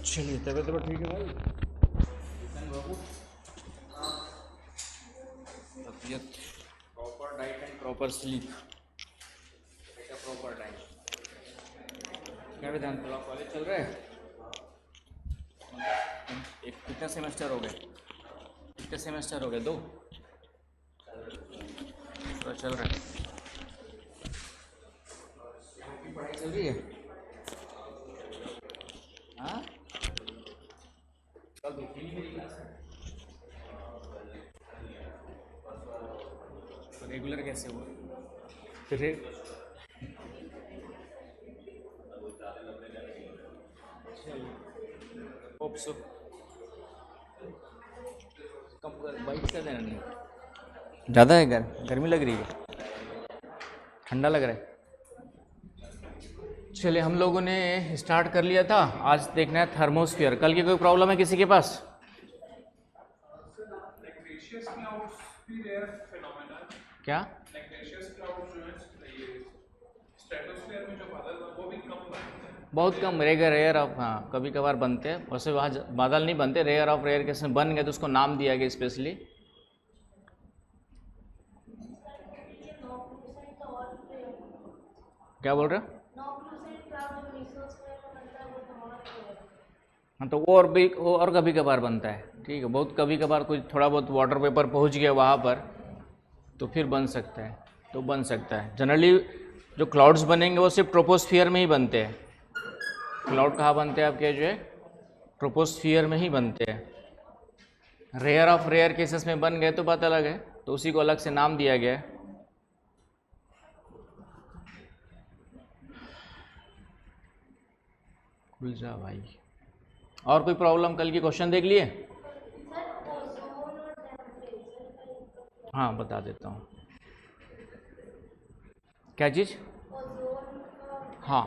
चलिए, तबीयत तो ठीक है भाई? बाबू, तबीयत, proper diet and proper sleep, proper time. क्या वेदांत, तो कॉलेज चल रहा है? एक कितने सेमेस्टर हो गए? कितने सेमेस्टर हो गए? 2 तो चल रहा है। आपकी पढ़ाई चल रही है? हाँ, कल देखी नहीं मेरी क्लास में। तो रेगुलर कैसे हुआ फिर? Hope so. कम कर, बाइक कर देना। नहीं ज़्यादा है, गर्मी लग रही है, ठंडा लग रहा है। चलिए, हम लोगों ने स्टार्ट कर लिया था। आज देखना है थर्मोस्फीयर। कल की कोई प्रॉब्लम है किसी के पास? क्या? बहुत कम, रेयर ऑफ, हाँ कभी कभार बनते हैं। वैसे वहाँ बादल नहीं बनते, रेयर ऑफ रेयर केस में बन गए तो उसको नाम दिया गया स्पेशली। क्या बोल रहे हो? हाँ, तो वो और भी, वो और कभी कभार बनता है। ठीक है, बहुत कभी कभार कोई थोड़ा बहुत वाटर पेपर पहुँच गया वहाँ पर तो फिर बन सकता है, तो बन सकता है। जनरली जो क्लाउड्स बनेंगे वो सिर्फ ट्रोपोस्फियर में ही बनते हैं। क्लाउड कहाँ बनते हैं आपके? जो है ट्रोपोस्फियर में ही बनते हैं। रेयर ऑफ रेयर केसेस में बन गए तो बात अलग है, तो उसी को अलग से नाम दिया गया है। खुल जा भाई। और कोई प्रॉब्लम? कल की क्वेश्चन देख लिए? हाँ, बता देता हूँ। क्या चीज़? हाँ,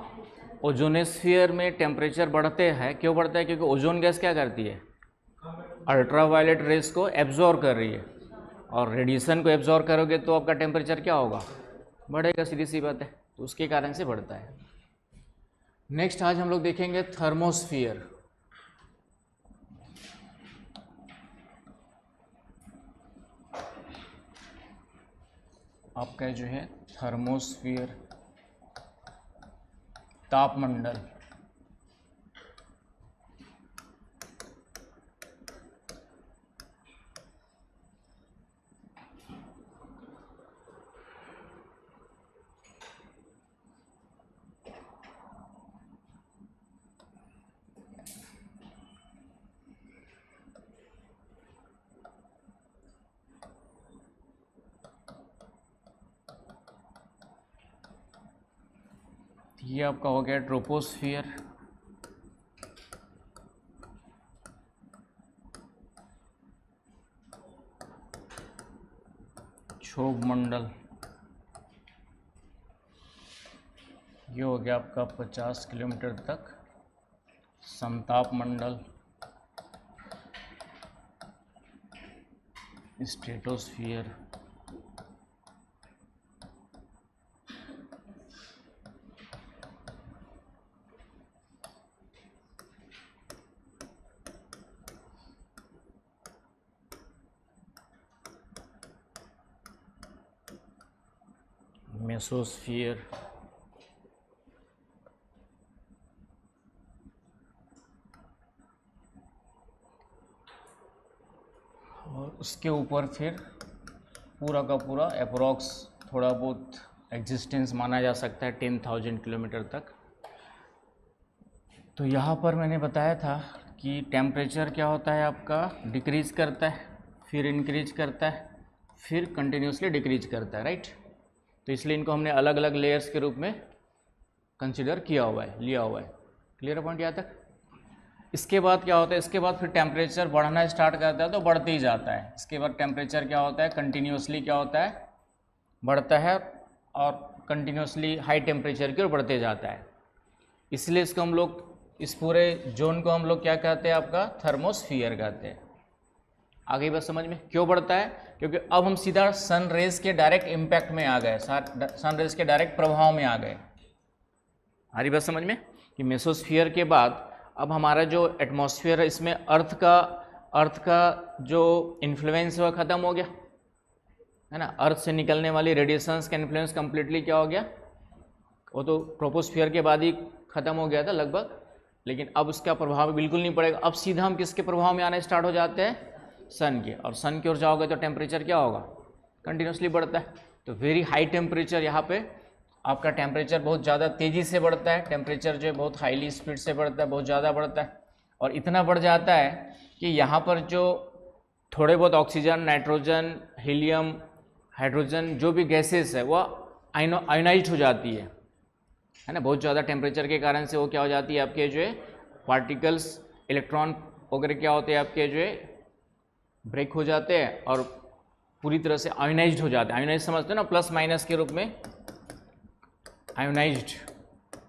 ओजोनोस्फीयर में टेम्परेचर बढ़ते हैं। क्यों बढ़ता है? क्योंकि ओजोन गैस क्या करती है? अल्ट्रावायलेट रेस को एब्जॉर्ब कर रही है, और रेडिएशन को एब्जॉर्ब करोगे तो आपका टेम्परेचर क्या होगा? बढ़ेगा, सीधी सी बात है। तो उसके कारण से बढ़ता है। नेक्स्ट आज हम लोग देखेंगे थर्मोस्फीयर। आपका जो है थर्मोस्फीयर, तापमंडल। ये आपका हो गया ट्रोपोस्फियर। क्षोभ मंडल, ये हो गया आपका 50 किलोमीटर तक। समताप मंडल, स्ट्रेटोस्फियर, मेसोस्फियर, और उसके ऊपर फिर पूरा का पूरा अप्रोक्स थोड़ा बहुत एग्जिस्टेंस माना जा सकता है 10,000 किलोमीटर तक। तो यहाँ पर मैंने बताया था कि टेम्परेचर क्या होता है आपका? डिक्रीज करता है, फिर इंक्रीज करता है, फिर कंटिन्यूसली डिक्रीज करता है, राइट? तो इसलिए इनको हमने अलग अलग लेयर्स के रूप में कंसिडर किया हुआ है, लिया हुआ है। क्लियर है पॉइंट यहाँ तक? इसके बाद क्या होता है? इसके बाद फिर टेम्परेचर बढ़ना स्टार्ट करता है तो बढ़ते ही जाता है। इसके बाद टेम्परेचर क्या होता है? कंटिन्यूसली क्या होता है? बढ़ता है, और कंटिन्यूसली हाई टेम्परेचर की ओर बढ़ते जाता है। इसलिए इसको हम लोग, इस पूरे जोन को हम लोग क्या कहते हैं? आपका थर्मोस्फीयर कहते हैं। आगे बात समझ में? क्यों बढ़ता है? क्योंकि अब हम सीधा सन रेज के डायरेक्ट इम्पैक्ट में आ गए, सन रेज के डायरेक्ट प्रभाव में आ गए। हमारी बात समझ में? कि मेसोस्फीयर के बाद अब हमारा जो एटमॉस्फेयर है इसमें अर्थ का जो इन्फ्लुएंस है वह ख़त्म हो गया है ना। अर्थ से निकलने वाली रेडिएशंस का इन्फ्लुएंस कम्प्लीटली क्या हो गया, वो तो ट्रोपोस्फियर के बाद ही ख़त्म हो गया था लगभग, लेकिन अब उसका प्रभाव बिल्कुल नहीं पड़ेगा। अब सीधा हम किसके प्रभाव में आने स्टार्ट हो जाते हैं, सन के, और सन की ओर जाओगे तो टेम्परेचर क्या होगा, कंटिन्यूसली बढ़ता है। तो वेरी हाई टेम्परेचर, यहाँ पे आपका टेम्परेचर बहुत ज़्यादा तेज़ी से बढ़ता है, टेम्परेचर जो है बहुत हाईली स्पीड से बढ़ता है, बहुत ज़्यादा बढ़ता है, और इतना बढ़ जाता है कि यहाँ पर जो थोड़े बहुत ऑक्सीजन, नाइट्रोजन, हीलियम, हाइड्रोजन जो भी गैसेस है वह आयोनाइज हो जाती है ना। बहुत ज़्यादा टेम्परेचर के कारण से वो क्या हो जाती है, आपके जो है पार्टिकल्स, इलेक्ट्रॉन वगैरह क्या होते हैं आपके जो है ब्रेक हो जाते हैं और पूरी तरह से आयोनाइज्ड हो जाते हैं। आयोनाइज समझते हो ना, प्लस माइनस के रूप में आयोनाइज्ड,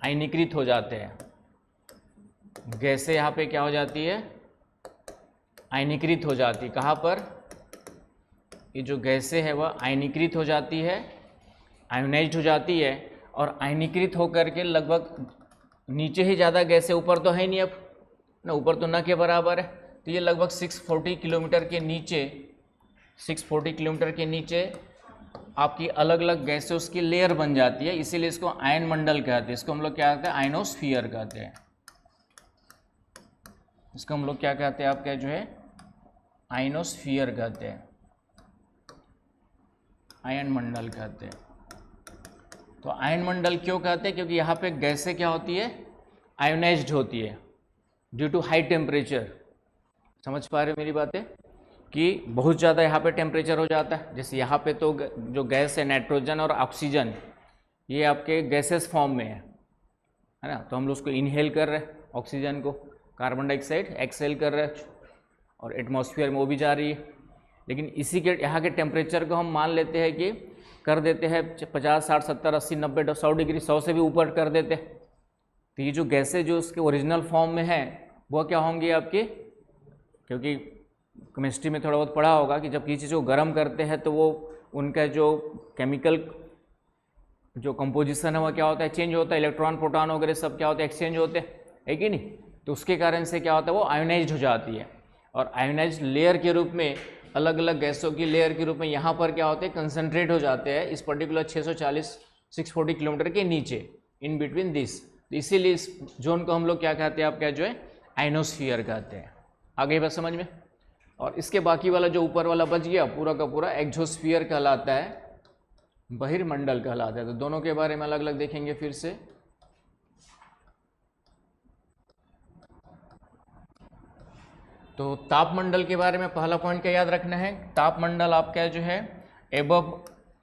आयनीकृत हो जाते हैं। गैसें यहाँ पे क्या हो जाती है, आयनीकृत हो जाती है। कहाँ पर, ये जो गैसें है वह आयनीकृत हो जाती है, आयोनाइज्ड हो जाती है, और आयनीकृत होकर के लगभग नीचे ही ज़्यादा गैसें, ऊपर तो है नहीं अब ना, ऊपर तो न के बराबर है। तो ये लगभग 640 किलोमीटर के नीचे, 640 किलोमीटर के नीचे आपकी अलग अलग गैसें उसकी लेयर बन जाती है, इसीलिए इसको आयन मंडल कहते हैं। इसको हम लोग क्या कहते हैं, आयनोस्फीयर कहते हैं। इसको हम लोग क्या कहते हैं, आपका जो है आयनोस्फीयर कहते हैं, आयन मंडल कहते हैं। तो आयन मंडल क्यों कहते हैं, क्योंकि यहाँ पे गैसें क्या होती है, आयोनाइज्ड होती है ड्यू टू हाई टेम्परेचर। समझ पा रहे हो मेरी बातें, कि बहुत ज़्यादा यहाँ पे टेम्परेचर हो जाता है। जैसे यहाँ पे तो जो गैस है, नाइट्रोजन और ऑक्सीजन, ये आपके गैसेस फॉर्म में है ना। तो हम लोग उसको इनहेल कर रहे हैं, ऑक्सीजन को, कार्बन डाइऑक्साइड एक्सहेल कर रहे हैं, और एटमॉस्फेयर में वो भी जा रही है। लेकिन इसी के यहाँ के टेम्परेचर को हम मान लेते हैं कि कर देते हैं 50, 60, 70, 80, 90, 100 डिग्री, 100 से भी ऊपर कर देते हैं। तो ये जो गैसें जो उसके ओरिजिनल फॉर्म में है वो क्या होंगी आपकी, क्योंकि केमिस्ट्री में थोड़ा बहुत पढ़ा होगा कि जब किसी चीज़ को गर्म करते हैं तो वो उनका जो केमिकल जो कंपोजिशन है वो क्या होता है, चेंज होता है, इलेक्ट्रॉन, प्रोटॉन वगैरह सब क्या होता है, एक्सचेंज होते हैं, है कि नहीं। तो उसके कारण से क्या होता है, वो आयोनाइज्ड हो जाती है, और आयोनाइज्ड लेयर के रूप में, अलग अलग गैसों की लेयर के रूप में यहाँ पर क्या होते हैं, कंसनट्रेट हो जाते हैं इस पर्टिकुलर 640 किलोमीटर के नीचे, इन बिटवीन दिस। तो इसीलिए इस जोन को हम लोग क्या कहते हैं, आप क्या जो है आयनोस्फीयर कहते हैं। आगे बस समझ में। और इसके बाकी वाला जो ऊपर वाला बच गया पूरा का पूरा एक्सोस्फीयर कहलाता है, बहिर्मंडल कहलाता है। तो दोनों के बारे में अलग अलग देखेंगे फिर से। तो तापमंडल के बारे में पहला पॉइंट क्या याद रखना है, तापमंडल आपका जो है above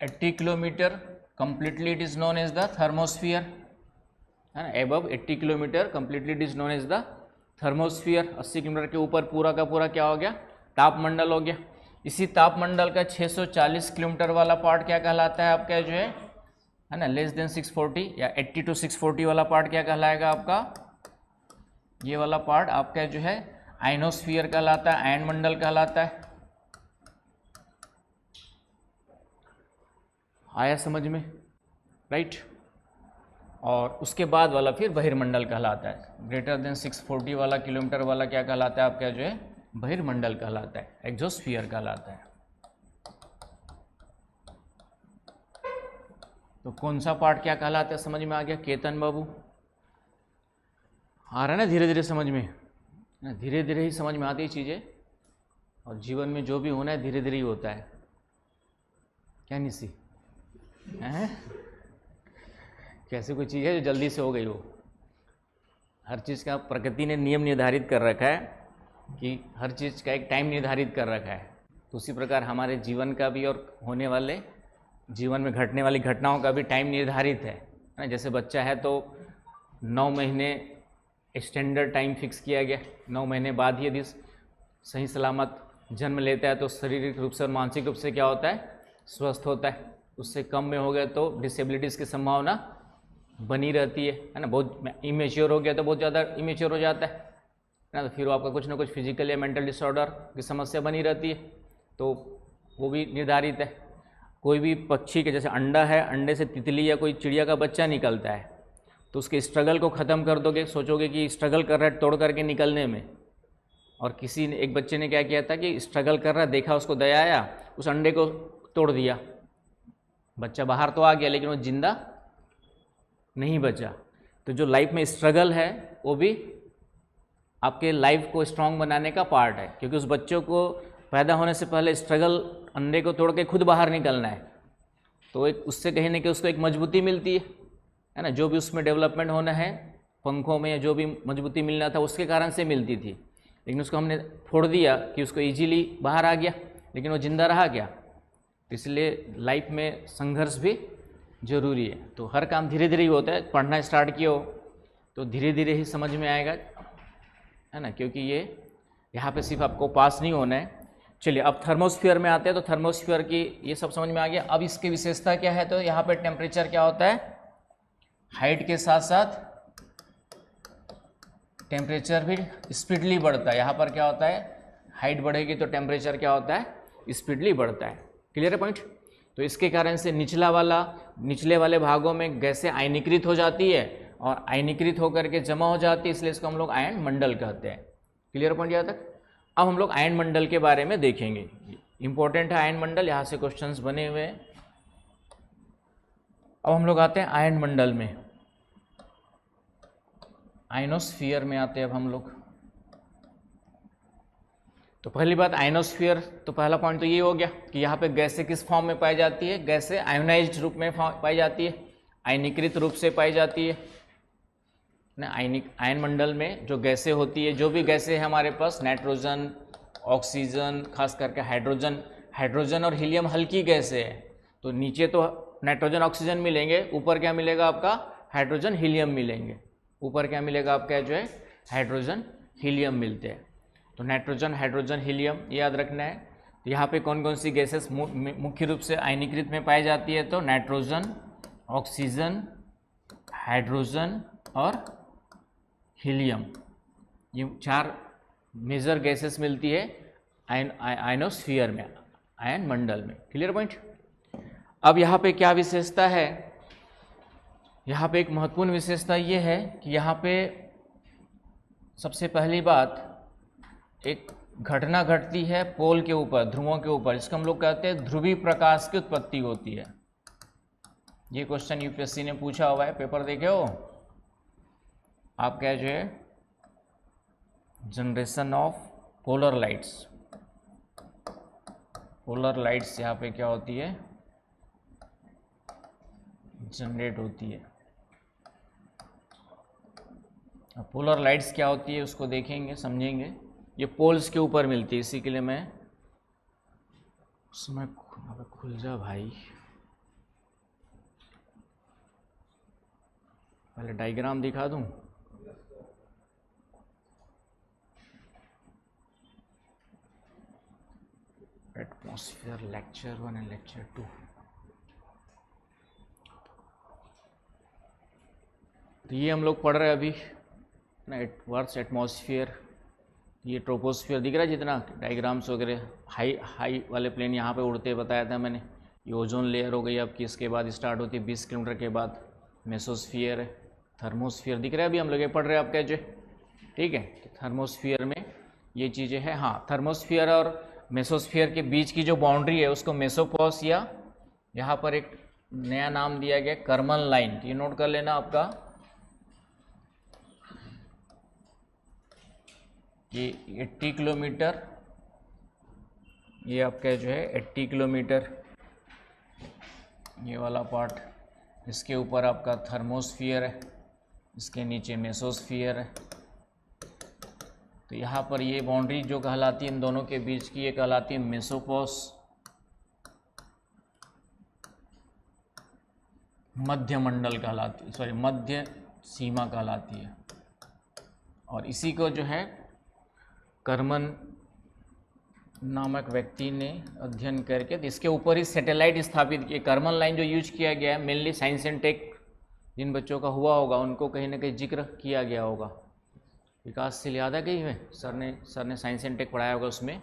80 kilometre, completely it is known as the thermosphere, है ना। Above 80 kilometre completely it is known as the thermosphere. 80 kilometre के ऊपर पूरा का पूरा क्या हो गया, तापमंडल हो गया। इसी तापमंडल का 640 किलोमीटर वाला पार्ट क्या कहलाता है आपका जो है ना, लेस देन 640 या 80 to 640 वाला पार्ट क्या कहलाएगा आपका, ये वाला पार्ट आपका जो है आयनोस्फीयर कहलाता है, आयन मंडल कहलाता है। आया समझ में, राइट। और उसके बाद वाला फिर बहिर्मंडल कहलाता है। ग्रेटर देन 640 वाला किलोमीटर वाला क्या कहलाता है आपका जो है बहिर्मंडल कहलाता है, एक्सोस्फीयर कहलाता है। तो कौन सा पार्ट क्या कहलाता है समझ में आ गया केतन बाबू, आ रहा है ना धीरे धीरे समझ में, धीरे धीरे ही समझ में आती है चीज़ें, और जीवन में जो भी होना है धीरे धीरे ही होता है, क्या निसी है? कैसे कोई चीज़ है जो जल्दी से हो गई हो, हर चीज़ का प्रकृति ने नियम निर्धारित कर रखा है कि हर चीज़ का एक टाइम निर्धारित कर रखा है। तो उसी प्रकार हमारे जीवन का भी और होने वाले जीवन में घटने वाली घटनाओं का भी टाइम निर्धारित है ना। जैसे बच्चा है तो 9 महीने स्टैंडर्ड टाइम फिक्स किया गया, 9 महीने बाद ही यदि सही सलामत जन्म लेता है तो शारीरिक रूप से और मानसिक रूप से क्या होता है, स्वस्थ होता है। उससे कम में हो गया तो डिसेबिलिटीज़ की संभावना बनी रहती है ना। बहुत इमेच्योर हो गया तो बहुत ज़्यादा इमेच्योर हो जाता है ना, तो फिर आपका कुछ ना कुछ फिजिकल या मेंटल डिसऑर्डर की समस्या बनी रहती है, तो वो भी निर्धारित है। कोई भी पक्षी के जैसे अंडा है, अंडे से तितली या कोई चिड़िया का बच्चा निकलता है, तो उसके स्ट्रगल को ख़त्म कर दोगे, सोचोगे कि स्ट्रगल कर रहा है तोड़ करके निकलने में। और किसी ने, एक बच्चे ने क्या किया था कि स्ट्रगल कर रहा है, देखा, उसको दया आया, उस अंडे को तोड़ दिया। बच्चा बाहर तो आ गया लेकिन वो जिंदा नहीं बचा। तो जो लाइफ में स्ट्रगल है वो भी आपके लाइफ को स्ट्रांग बनाने का पार्ट है, क्योंकि उस बच्चों को पैदा होने से पहले स्ट्रगल, अंडे को तोड़ के खुद बाहर निकलना है। तो एक उससे कहीं ना कहीं उसको एक मजबूती मिलती है ना, जो भी उसमें डेवलपमेंट होना है पंखों में, या जो भी मजबूती मिलना था उसके कारण से मिलती थी। लेकिन उसको हमने फोड़ दिया कि उसको इजीली बाहर आ गया, लेकिन वो जिंदा रहा क्या। इसलिए लाइफ में संघर्ष भी ज़रूरी है। तो हर काम धीरे धीरे ही होता है। पढ़ना स्टार्ट किया हो तो धीरे धीरे ही समझ में आएगा, है ना, क्योंकि ये यहाँ पे सिर्फ आपको पास नहीं होना है। चलिए अब थर्मोस्फीयर में आते हैं। तो थर्मोस्फीयर की ये सब समझ में आ गया। अब इसकी विशेषता क्या है, तो यहाँ पे टेम्परेचर क्या होता है, हाइट के साथ साथ टेम्परेचर भी स्पीडली बढ़ता है। यहाँ पर क्या होता है, हाइट बढ़ेगी तो टेम्परेचर क्या होता है, स्पीडली बढ़ता है। क्लियर है पॉइंट। तो इसके कारण से निचले वाले भागों में गैसें आयनीकृत हो जाती है और आयनीकृत होकर के जमा हो जाती है, इसलिए इसको हम लोग आयन मंडल कहते हैं। क्लियर पॉइंट यहाँ तक। अब हम लोग आयन मंडल के बारे में देखेंगे। इंपॉर्टेंट है आयन मंडल, यहाँ से क्वेश्चंस बने हुए हैं। अब हम लोग आते हैं आयन मंडल में, आयनोस्फीयर में आते हैं अब हम लोग। तो पहली बात आयनोस्फीयर, तो पहला पॉइंट तो ये हो गया कि यहाँ पे गैसें किस फॉर्म में पाई जाती है, गैसें आयोनाइज्ड रूप में पाई जाती है, आयनीकृत रूप से पाई जाती है ना। आयन मंडल में जो गैसें होती है, जो भी गैसें हैं हमारे पास, नाइट्रोजन, ऑक्सीजन, खास करके हाइड्रोजन और हीलियम हल्की गैसें है। तो नीचे तो नाइट्रोजन ऑक्सीजन मिलेंगे, ऊपर क्या मिलेगा आपका, हाइड्रोजन हीलियम मिलेंगे। ऊपर क्या मिलेगा आपका, जो है हाइड्रोजन हीलियम मिलते हैं। तो नाइट्रोजन, हाइड्रोजन, हीलियम ये याद रखना है। तो यहाँ पे कौन कौन सी गैसेस मुख्य रूप से आयनीकृत में पाई जाती है, तो नाइट्रोजन, ऑक्सीजन, हाइड्रोजन और हीलियम, ये 4 मेजर गैसेस मिलती है आयनोस्फीयर में, आयन मंडल में। Clear point. अब यहाँ पे क्या विशेषता है, यहाँ पे एक महत्वपूर्ण विशेषता ये है कि यहाँ पे सबसे पहली बात, एक घटना घटती है पोल के ऊपर, ध्रुवों के ऊपर, जिसको हम लोग कहते हैं ध्रुवीय प्रकाश की उत्पत्ति होती है। ये क्वेश्चन यूपीएससी ने पूछा हुआ है, पेपर देखे हो आप, क्या जो है generation of polar lights, polar lights यहाँ पे क्या होती है, जनरेट होती है। अब पोलर लाइट्स क्या होती है उसको देखेंगे, समझेंगे। ये पोल्स के ऊपर मिलती है, इसी के लिए मैं उसमें खुल जा भाई, पहले डायग्राम दिखा दूं। Atmosphere lecture 1 and lecture 2। तो ये हम लोग पढ़ रहे हैं अभी ना, वर्ड्स एटमॉस्फेयर, ये ट्रोपोस्फीयर दिख रहा है जितना, डायग्राम्स वगैरह, हाई वाले प्लेन यहाँ पे उड़ते बताया था मैंने। ये ओजोन लेयर हो गई आपकी, इसके बाद स्टार्ट होती है 20 किलोमीटर के बाद मेसोस्फीयर है, थर्मोस्फीयर दिख रहा है, अभी हम लोग ये पढ़ रहे हैं आपका जो, ठीक है। तो थर्मोस्फीयर में ये चीज़ें हैं। हाँ, थर्मोस्फीयर और मेसोस्फीयर के बीच की जो बाउंड्री है उसको मेसोपॉस, या यहाँ पर एक नया नाम दिया गया कर्मन लाइन, ये नोट कर लेना आपका। ये 80 किलोमीटर, ये आपका जो है 80 किलोमीटर ये वाला पार्ट, इसके ऊपर आपका थर्मोस्फीयर है, इसके नीचे मेसोस्फीयर है। तो यहाँ पर ये बाउंड्री जो कहलाती है इन दोनों के बीच की, ये कहलाती है मेसोपॉस, मध्य मंडल कहलाती है, सॉरी मध्य सीमा कहलाती है। और इसी को जो है कर्मन नामक व्यक्ति ने अध्ययन करके इसके ऊपर ही सैटेलाइट स्थापित किए। कर्मन लाइन जो यूज किया गया है मेनली साइंस एंड टेक जिन बच्चों का हुआ होगा उनको कहीं ना कहीं जिक्र किया गया होगा। विकासशील याद आ गई है, सर ने साइंस एंड टेक पढ़ाया होगा उसमें।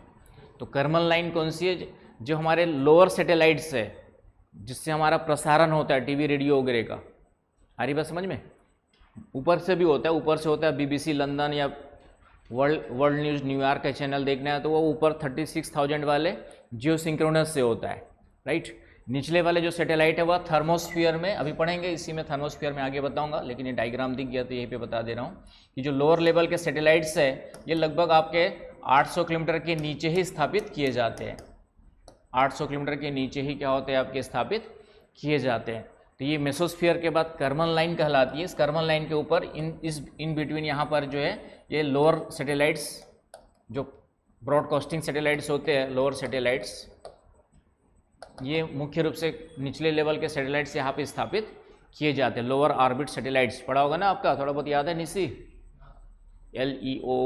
तो कर्मन लाइन कौन सी है, जो हमारे लोअर सैटेलाइट्स है जिससे हमारा प्रसारण होता है टीवी रेडियो वगैरह का। आ रही बात समझ में। ऊपर से भी होता है, ऊपर से होता है बीबीसी लंदन या वर्ल्ड न्यूज़ न्यूयॉर्क का चैनल देखना है तो वो ऊपर 36,000 वाले जियो सिंक्रोनस से होता है, राइट। निचले वाले जो सैटेलाइट है वह थर्मोस्फीयर में, अभी पढ़ेंगे इसी में, थर्मोस्फीयर में आगे बताऊंगा, लेकिन ये डायग्राम दिख गया तो यहीं पे बता दे रहा हूँ कि जो लोअर लेवल के सैटेलाइट्स है ये लगभग आपके 800 किलोमीटर के नीचे ही स्थापित किए जाते हैं। 800 किलोमीटर के नीचे ही क्या होते हैं आपके स्थापित किए जाते हैं। तो ये मेसोस्फीयर के बाद कर्मन लाइन कहलाती है। इस कर्मन लाइन के ऊपर इन बिटवीन यहाँ पर जो है ये लोअर सैटेलाइट्स, जो ब्रॉडकास्टिंग सैटेलाइट्स होते हैं, लोअर सैटेलाइट्स, ये मुख्य रूप से निचले लेवल के सैटेलाइट्स यहाँ पे स्थापित किए जाते हैं। लोअर ऑर्बिट सैटेलाइट्स पढ़ा होगा ना आपका, थोड़ा बहुत याद है निसी, LEO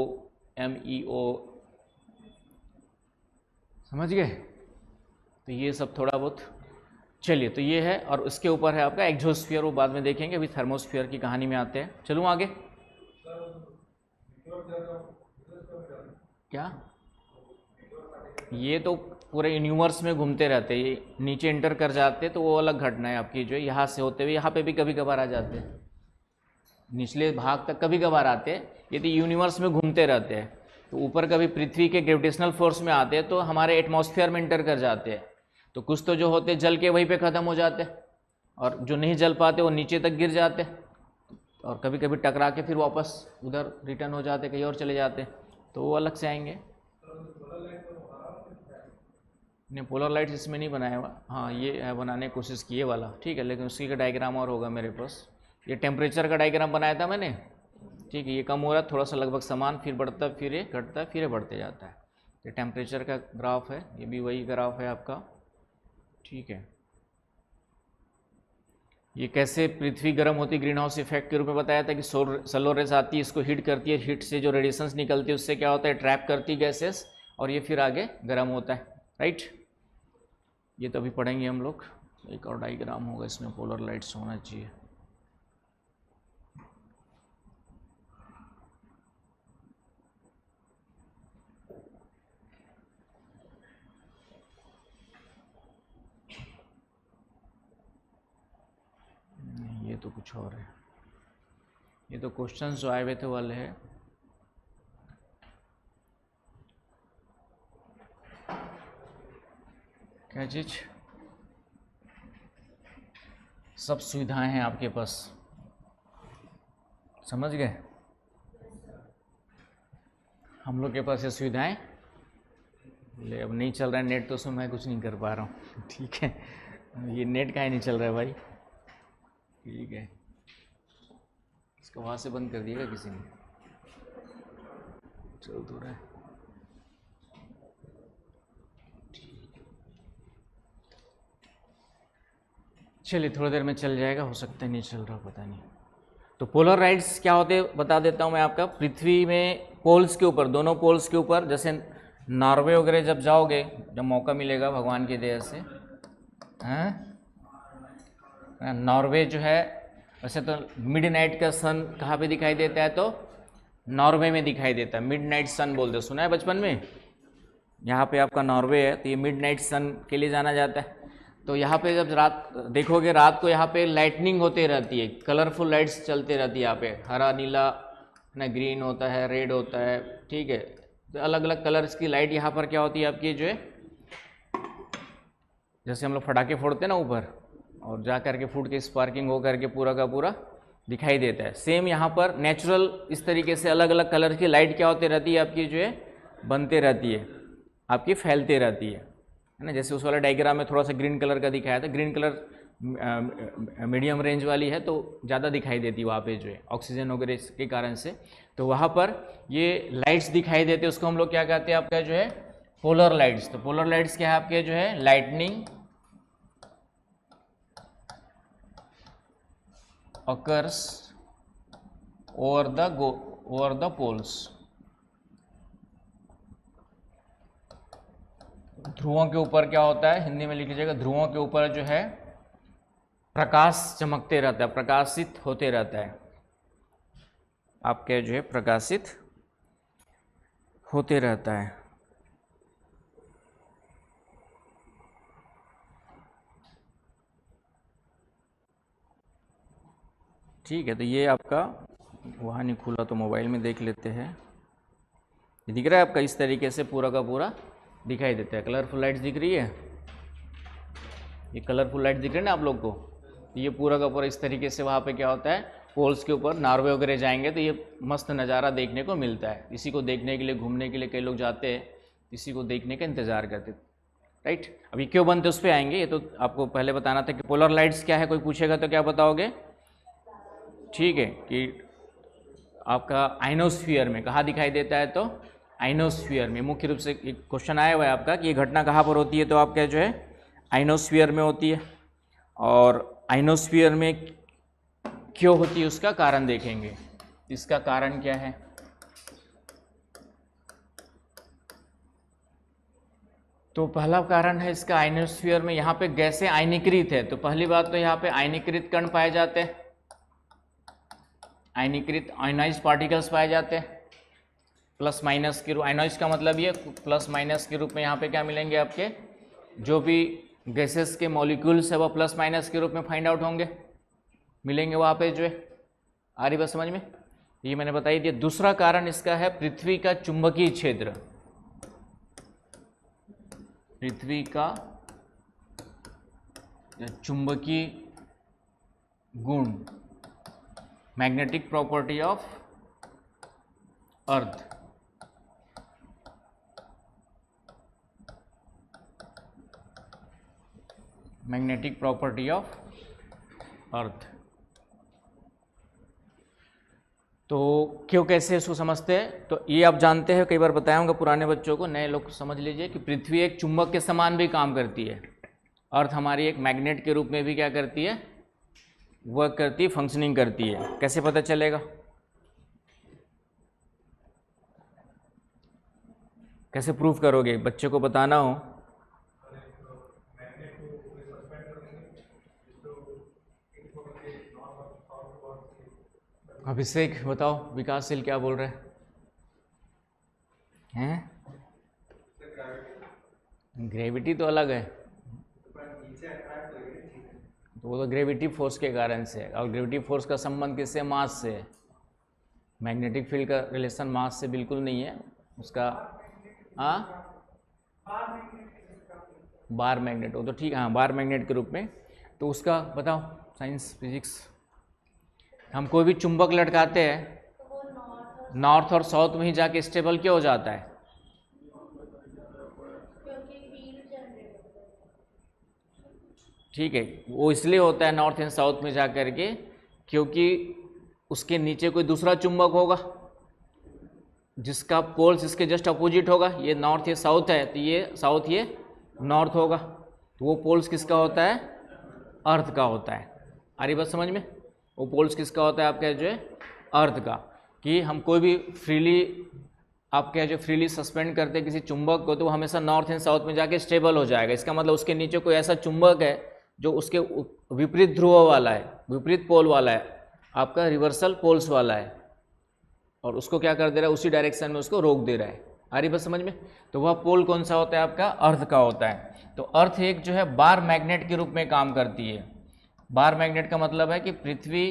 MEO, समझ गए। तो ये सब थोड़ा बहुत, चलिए तो ये है, और उसके ऊपर है आपका एक्सोस्फीयर, वो बाद में देखेंगे, अभी थर्मोस्फीयर की कहानी में आते हैं। चलूँ आगे, क्या ये तो पूरे यूनिवर्स में घूमते रहते हैं, ये नीचे इंटर कर जाते तो वो अलग घटना है आपकी, जो यहाँ से होते हुए यहाँ पे भी कभी कभार आ जाते हैं, निचले भाग तक कभी कभार आते हैं, ये तो यूनिवर्स में घूमते रहते हैं। तो ऊपर कभी पृथ्वी के ग्रेविटेशनल फोर्स में आते हैं तो हमारे एटमॉस्फेयर में इंटर कर जाते हैं, तो कुछ तो जो होते जल के वहीं पे ख़त्म हो जाते, और जो नहीं जल पाते वो नीचे तक गिर जाते, और कभी कभी टकरा के फिर वापस उधर रिटर्न हो जाते, कहीं और चले जाते, तो वो अलग से आएंगे। नहीं, पोलर लाइट्स इसमें नहीं बनाया हुआ, हाँ ये है, बनाने की कोशिश की है वाला, ठीक है, लेकिन उसकी का डायग्राम और होगा मेरे पास। ये टेम्परेचर का डायग्राम बनाया था मैंने, ठीक है, ये कम हो रहा है थोड़ा सा, लगभग समान, फिर बढ़ता है, फिर ये घटता है, फिर ये बढ़ते जाता है। ये टेम्परेचर का ग्राफ है, ये भी वही ग्राफ है आपका, ठीक है। ये कैसे पृथ्वी गर्म होती है, ग्रीन हाउस इफेक्ट के रूप में बताया था कि सोलर रेस आती है, इसको हीट करती है, हीट से जो रेडिएशंस निकलती है उससे क्या होता है, ट्रैप करती है गैसेस, और ये फिर आगे गर्म होता है, राइट। ये तो अभी पढ़ेंगे हम लोग, एक और डायग्राम होगा इसमें, पोलर लाइट्स होना चाहिए। ये तो कुछ और है, ये तो क्वेश्चंस जो आए हुए थे वाले हैं। क्या चीज, सब सुविधाएं हैं आपके पास, समझ गए। हम लोग के पास ये सुविधाएं, ले अब नहीं चल रहा है नेट तो उसमें मैं कुछ नहीं कर पा रहा हूँ, ठीक है, ये नेट का ही नहीं चल रहा है भाई, ठीक है, इसको वहाँ से बंद कर दिएगा किसी ने, चल तो रहा है, चलिए थोड़ी देर में चल जाएगा, हो सकता है नहीं चल रहा, पता नहीं। तो पोलर राइड्स क्या होते हैं बता देता हूँ मैं आपका। पृथ्वी में पोल्स के ऊपर, दोनों पोल्स के ऊपर, जैसे नॉर्वे वगैरह जब जाओगे, जब मौका मिलेगा भगवान की दया से, हैं, नॉर्वे जो है, वैसे तो मिड नाइट का सन कहाँ पे दिखाई देता है, तो नॉर्वे में दिखाई देता है, मिड नाइट सन बोलते, सुना है बचपन में। यहाँ पे आपका नॉर्वे है तो ये मिड नाइट सन के लिए जाना जाता है। तो यहाँ पे जब रात देखोगे, रात को यहाँ पे लाइटनिंग होती रहती है, कलरफुल लाइट्स चलती रहती है यहाँ पे, हरा नीला ना, ग्रीन होता है, रेड होता है, ठीक है, तो अलग अलग कलर्स की लाइट यहाँ पर क्या होती है आपकी, जो है जैसे हम लोग पटाखे फोड़ते हैं ना ऊपर, और जा करके फूट के स्पार्किंग हो करके पूरा का पूरा दिखाई देता है, सेम यहाँ पर नेचुरल इस तरीके से अलग अलग कलर की लाइट क्या होती रहती है आपकी, जो है बनते रहती है आपकी, फैलते रहती है ना। जैसे उस वाला डायग्राम में थोड़ा सा ग्रीन कलर का दिखाया था, ग्रीन कलर मीडियम रेंज वाली है तो ज़्यादा दिखाई देती है वहाँ पे, जो है ऑक्सीजन वगैरह के कारण से, तो वहाँ पर ये लाइट्स दिखाई देते हैं, उसको हम लोग क्या कहते हैं आपका, जो है पोलर लाइट्स। तो पोलर लाइट्स क्या है आपके, जो है lightning occurs over the poles, ध्रुवों के ऊपर क्या होता है, हिंदी में लिख लीजिएगा, ध्रुवों के ऊपर जो है प्रकाश चमकते रहता है, प्रकाशित होते रहता है, आपके जो है प्रकाशित होते रहता है। ठीक है, तो ये आपका वहाँ नहीं खुला तो मोबाइल में देख लेते हैं। ये दिख रहा है आपका, इस तरीके से पूरा का पूरा दिखाई देता है। कलरफुल लाइट्स दिख रही है, ये कलरफुल लाइट दिख रही है ना आप लोग को। ये पूरा का पूरा इस तरीके से वहाँ पे क्या होता है, पोल्स के ऊपर नार्वे वगैरह जाएंगे तो ये मस्त नज़ारा देखने को मिलता है। इसी को देखने के लिए, घूमने के लिए कई लोग जाते हैं, इसी को देखने का इंतज़ार करते, राइट। अभी क्यों बनते उस पर आएंगे, ये तो आपको पहले बताना था कि पोलर लाइट्स क्या है। कोई पूछेगा तो क्या बताओगे? ठीक है, कि आपका आइनोस्फीयर में कहाँ दिखाई देता है, तो आइनोस्फीयर में। मुख्य रूप से एक क्वेश्चन आया हुआ है आपका कि ये घटना कहाँ पर होती है, तो आपका जो है आइनोस्फीयर में होती है। और आइनोस्फीयर में क्यों होती है उसका कारण देखेंगे। इसका कारण क्या है, तो पहला कारण है इसका आइनोस्फीयर में यहाँ पे गैसें आयनीकृत है। तो पहली बात तो यहाँ पे आयनीकृत कण पाए जाते हैं, आयनीकृत आयनाइज्ड पार्टिकल्स पाए जाते हैं। प्लस माइनस के रूप, आयनाइज्ड का मतलब ये प्लस माइनस के रूप में यहाँ पे क्या मिलेंगे, आपके जो भी गैसेस के मॉलिक्यूल्स है वो प्लस माइनस के रूप में फाइंड आउट होंगे, मिलेंगे वहाँ पे जो है। आ रही बात समझ में, ये मैंने बताई दिया। दूसरा कारण इसका है पृथ्वी का चुंबकीय क्षेत्र, पृथ्वी का चुंबकीय गुण, magnetic property of earth. Magnetic property of earth. तो क्यों, कैसे इसको समझते हैं, तो ये आप जानते हैं, कई बार बताया होगा पुराने बच्चों को, नए लोग समझ लीजिए कि पृथ्वी एक चुंबक के समान भी काम करती है। अर्थ हमारी एक मैग्नेट के रूप में भी क्या करती है, वर्क करती है, फंक्शनिंग करती है। कैसे पता चलेगा, कैसे प्रूफ करोगे, बच्चे को बताना हो। अभिषेक बताओ, विकासशील क्या बोल रहे हैं? ग्रेविटी तो अलग है, तो वो तो ग्रेविटी फोर्स के कारण से है। और ग्रेविटी फोर्स का संबंध किससे, मास से है। मैग्नेटिक फील्ड का रिलेशन मास से बिल्कुल नहीं है उसका। बार मैग्नेट, वो तो ठीक है, हाँ बार मैग्नेट के रूप में। तो उसका बताओ, साइंस फिजिक्स। हम कोई भी चुंबक लटकाते हैं, नॉर्थ और साउथ में ही जाके स्टेबल क्यों हो जाता है? ठीक है, वो इसलिए होता है नॉर्थ एंड साउथ में जा कर के, क्योंकि उसके नीचे कोई दूसरा चुंबक होगा जिसका पोल्स इसके जस्ट अपोजिट होगा। ये नॉर्थ, ये साउथ है, तो ये साउथ, ये नॉर्थ होगा। तो वो पोल्स किसका होता है, अर्थ का होता है। आ रही बात समझ में, वो पोल्स किसका होता है, आपका जो है अर्थ का। कि हम कोई भी फ्रीली, आपके जो फ्रीली सस्पेंड करते हैं किसी चुंबक को, तो वो हमेशा नॉर्थ एंड साउथ में जाके स्टेबल हो जाएगा। इसका मतलब उसके नीचे कोई ऐसा चुंबक है जो उसके विपरीत ध्रुव वाला है, विपरीत पोल वाला है, आपका रिवर्सल पोल्स वाला है, और उसको क्या कर दे रहा है, उसी डायरेक्शन में उसको रोक दे रहा है। आ रही बात समझ में, तो वह पोल कौन सा होता है, आपका अर्थ का होता है। तो अर्थ एक जो है बार मैग्नेट के रूप में काम करती है। बार मैग्नेट का मतलब है कि पृथ्वी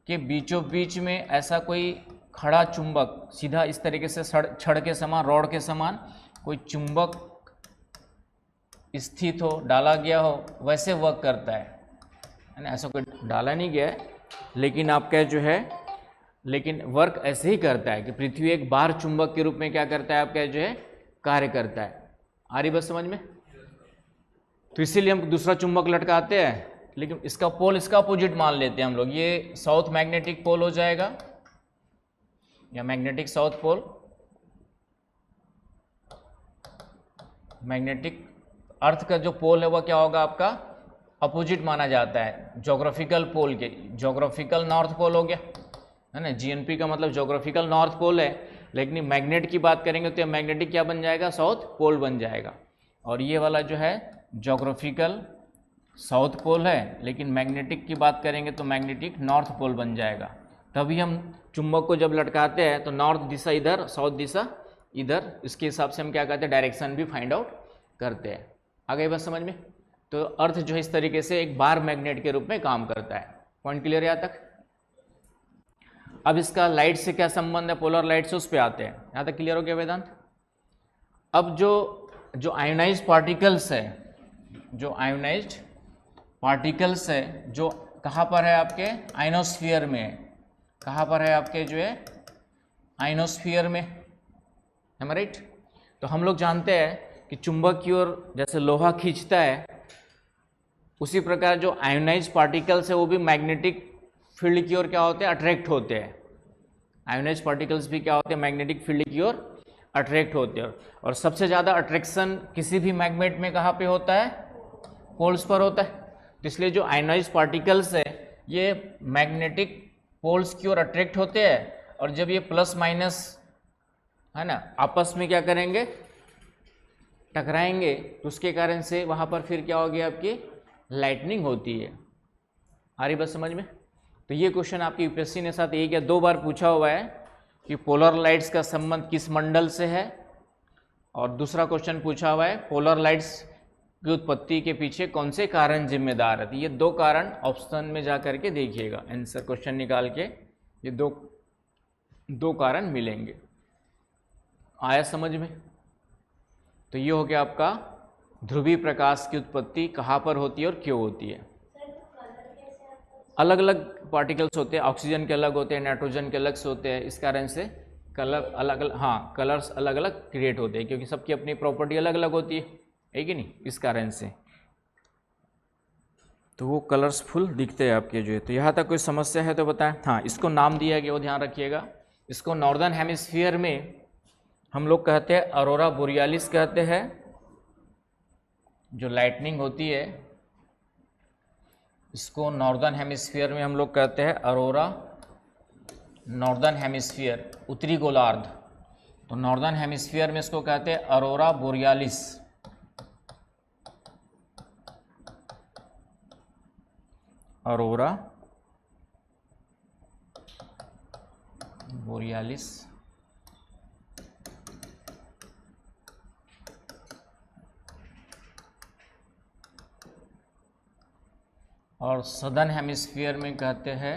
के बीचों बीच में ऐसा कोई खड़ा चुंबक, सीधा इस तरीके से छड़ के समान, रॉड के समान कोई चुंबक स्थित हो, डाला गया हो, वैसे वर्क करता है ना। ऐसा कोई डाला नहीं गया है, लेकिन आपका जो है, लेकिन वर्क ऐसे ही करता है कि पृथ्वी एक बार चुंबक के रूप में क्या करता है, आपका जो है कार्य करता है। आ रही बात समझ में, तो इसीलिए हम दूसरा चुंबक लटकाते हैं, लेकिन इसका पोल इसका अपोजिट मान लेते हैं हम लोग। ये साउथ मैग्नेटिक पोल हो जाएगा, या मैग्नेटिक साउथ पोल। मैग्नेटिक अर्थ का जो पोल है वह क्या होगा, आपका अपोजिट माना जाता है ज्योग्राफिकल पोल के। ज्योग्राफिकल नॉर्थ पोल हो गया, है ना। जीएनपी का मतलब ज्योग्राफिकल नॉर्थ पोल है, लेकिन मैग्नेट की बात करेंगे तो मैग्नेटिक क्या बन जाएगा, साउथ पोल बन जाएगा। और ये वाला जो है ज्योग्राफिकल साउथ पोल है, लेकिन मैग्नेटिक की बात करेंगे तो मैग्नेटिक नॉर्थ पोल बन जाएगा। तभी हम चुंबक को जब लटकाते हैं तो नॉर्थ दिशा इधर, साउथ दिशा इधर, इसके हिसाब से हम क्या करते हैं, डायरेक्शन भी फाइंड आउट करते हैं। आ गई बात समझ में। तो अर्थ जो है इस तरीके से एक बार मैग्नेट के रूप में काम करता है। पॉइंट क्लियर है यहाँ तक? अब इसका लाइट से क्या संबंध है, पोलर लाइट से, उस पर आते हैं। यहाँ तक क्लियर हो गया वेदांत? अब जो आयोनाइज्ड पार्टिकल्स है, जो आयोनाइज्ड पार्टिकल्स है, जो कहाँ पर है आपके आइनोस्फीयर में, कहाँ पर है आपके जो है आइनोस्फीयर में, है राइट? तो हम लोग जानते हैं कि चुंबक की ओर जैसे लोहा खींचता है, उसी प्रकार जो आयोनाइज्ड पार्टिकल्स है वो भी मैग्नेटिक फील्ड की ओर क्या होते हैं, अट्रैक्ट होते हैं। आयोनाइज्ड पार्टिकल्स भी क्या होते हैं, मैग्नेटिक फील्ड की ओर अट्रैक्ट होते हैं। और सबसे ज़्यादा अट्रैक्शन किसी भी मैग्नेट में कहाँ पे होता है, पोल्स पर होता है। तो इसलिए जो आयोनाइज्ड पार्टिकल्स है ये मैग्नेटिक पोल्स की ओर अट्रैक्ट होते हैं, और जब ये प्लस माइनस है ना आपस में क्या करेंगे, टकराएंगे, तो उसके कारण से वहाँ पर फिर क्या होगी, आपकी लाइटनिंग होती है। आ रही बात समझ में? तो ये क्वेश्चन आपकी यूपीएससी ने साथ एक या दो बार पूछा हुआ है कि पोलर लाइट्स का संबंध किस मंडल से है, और दूसरा क्वेश्चन पूछा हुआ है पोलर लाइट्स की उत्पत्ति के पीछे कौन से कारण जिम्मेदार है। तो ये दो कारण ऑप्शन में जा करके देखिएगा, आंसर क्वेश्चन निकाल के ये दो कारण मिलेंगे। आया समझ में? तो ये हो गया आपका ध्रुवीय प्रकाश की उत्पत्ति कहाँ पर होती है और क्यों होती है। अलग अलग पार्टिकल्स होते हैं, ऑक्सीजन के अलग होते हैं, नाइट्रोजन के अलग से होते हैं, इस कारण से कलर अलग अलग, हाँ कलर्स अलग अलग क्रिएट होते हैं, क्योंकि सबकी अपनी प्रॉपर्टी अलग अलग होती है कि नहीं, इस कारण से तो वो कलर्सफुल दिखते हैं आपके जो है। तो यहाँ तक कोई समस्या है तो बताएं। हाँ, इसको नाम दिया गया वो ध्यान रखिएगा। इसको नॉर्दर्न हेमिस्फीयर में हम लोग कहते हैं अरोरा बोरियालिस कहते हैं, जो लाइटनिंग होती है इसको नॉर्दर्न हेमिस्फीयर में हम लोग कहते हैं अरोरा, नॉर्दर्न हेमिस्फीयर उत्तरी गोलार्ध, तो नॉर्दर्न हेमिस्फीयर में इसको कहते हैं अरोरा बोरियालिस। अरोरा बोरियालिस। और सदर्न हेमिस्फीयर में कहते हैं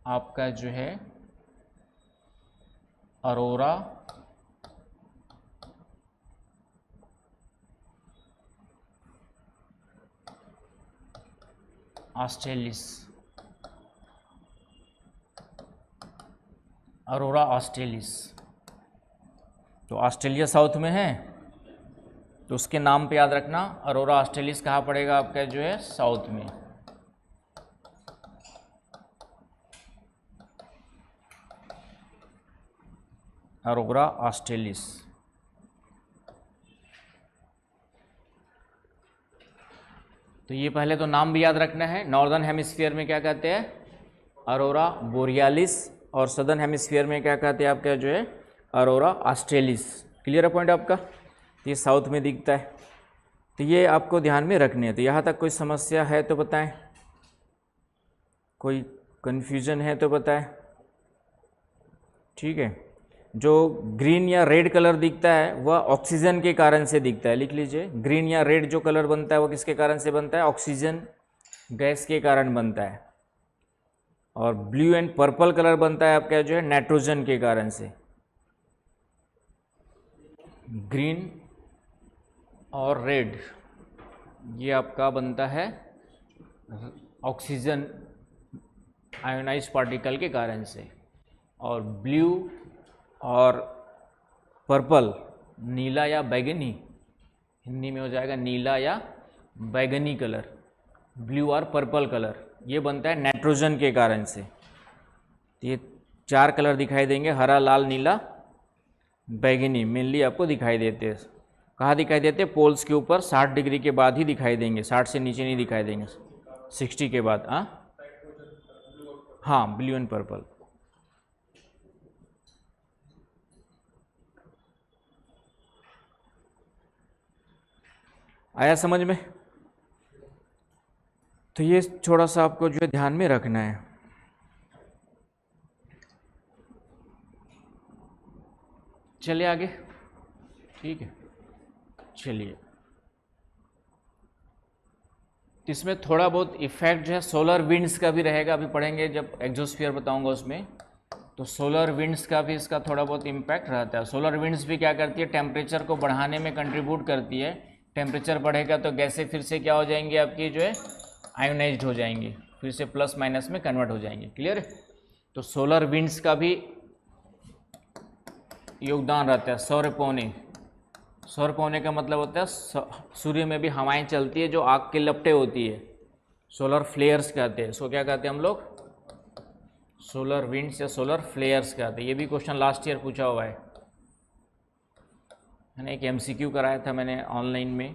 आपका जो है अरोरा ऑस्ट्रेलिस, अरोरा ऑस्ट्रेलिस। तो ऑस्ट्रेलिया साउथ में है, तो उसके नाम पे याद रखना अरोरा ऑस्ट्रेलिस कहाँ पड़ेगा आपका जो है साउथ में। अरोरा ऑस्ट्रेलिस। तो ये पहले तो नाम भी याद रखना है। नॉर्दर्न हेमिस्फीयर में क्या कहते हैं, अरोरा बोरियालिस, और सदर्न हेमिस्फीयर में क्या कहते हैं आपका जो है अरोरा ऑस्ट्रेलिस। क्लियर है पॉइंट आपका? ये साउथ में दिखता है, तो ये आपको ध्यान में रखने हैं। तो यहाँ तक कोई समस्या है तो बताएं, कोई कन्फ्यूजन है तो बताएं। ठीक है, जो ग्रीन या रेड कलर दिखता है वह ऑक्सीजन के कारण से दिखता है, लिख लीजिए। ग्रीन या रेड जो कलर बनता है वो किसके कारण से बनता है, ऑक्सीजन गैस के कारण बनता है। और ब्लू एंड पर्पल कलर बनता है आपका जो है नाइट्रोजन के कारण से। ग्रीन और रेड ये आपका बनता है ऑक्सीजन आयोनाइज्ड पार्टिकल के कारण से, और ब्लू और पर्पल नीला या बैगनी, हिंदी में हो जाएगा नीला या बैगनी कलर, ब्लू और पर्पल कलर, ये बनता है नाइट्रोजन के कारण से। ये चार कलर दिखाई देंगे, हरा, लाल, नीला, बैगनी, मेनली आपको दिखाई देते हैं। कहाँ दिखाई देते हैं, पोल्स के ऊपर 60 डिग्री के बाद ही दिखाई देंगे, 60 से नीचे नहीं दिखाई देंगे, 60 के बाद। हाँ, ब्लू एंड पर्पल। आया समझ में? तो ये थोड़ा सा आपको जो है ध्यान में रखना है। चलिए आगे। ठीक है, चलिए तो इसमें थोड़ा बहुत इफेक्ट जो है सोलर विंड्स का भी रहेगा, अभी पढ़ेंगे जब एक्सोस्फीयर बताऊंगा उसमें, तो सोलर विंड्स का भी इसका थोड़ा बहुत इम्पैक्ट रहता है। सोलर विंड्स भी क्या करती है, टेम्परेचर को बढ़ाने में कंट्रीब्यूट करती है। टेम्परेचर बढ़ेगा तो गैसें फिर से क्या हो जाएंगी आपकी जो है आयोनाइज्ड हो जाएंगी, फिर से प्लस माइनस में कन्वर्ट हो जाएंगे। क्लियर है? तो सोलर विंड्स का भी योगदान रहता है। सौर पौने, सौर पौने का मतलब होता है सूर्य में भी हवाएं चलती है जो आग के लपटें होती है, सोलर फ्लेयर्स कहते हैं। सो क्या कहते हैं हम लोग, सोलर विंड्स या सोलर फ्लेयर्स कहते हैं। ये भी क्वेश्चन लास्ट ईयर पूछा हुआ है, मैंने एक MCQ कराया था मैंने ऑनलाइन में,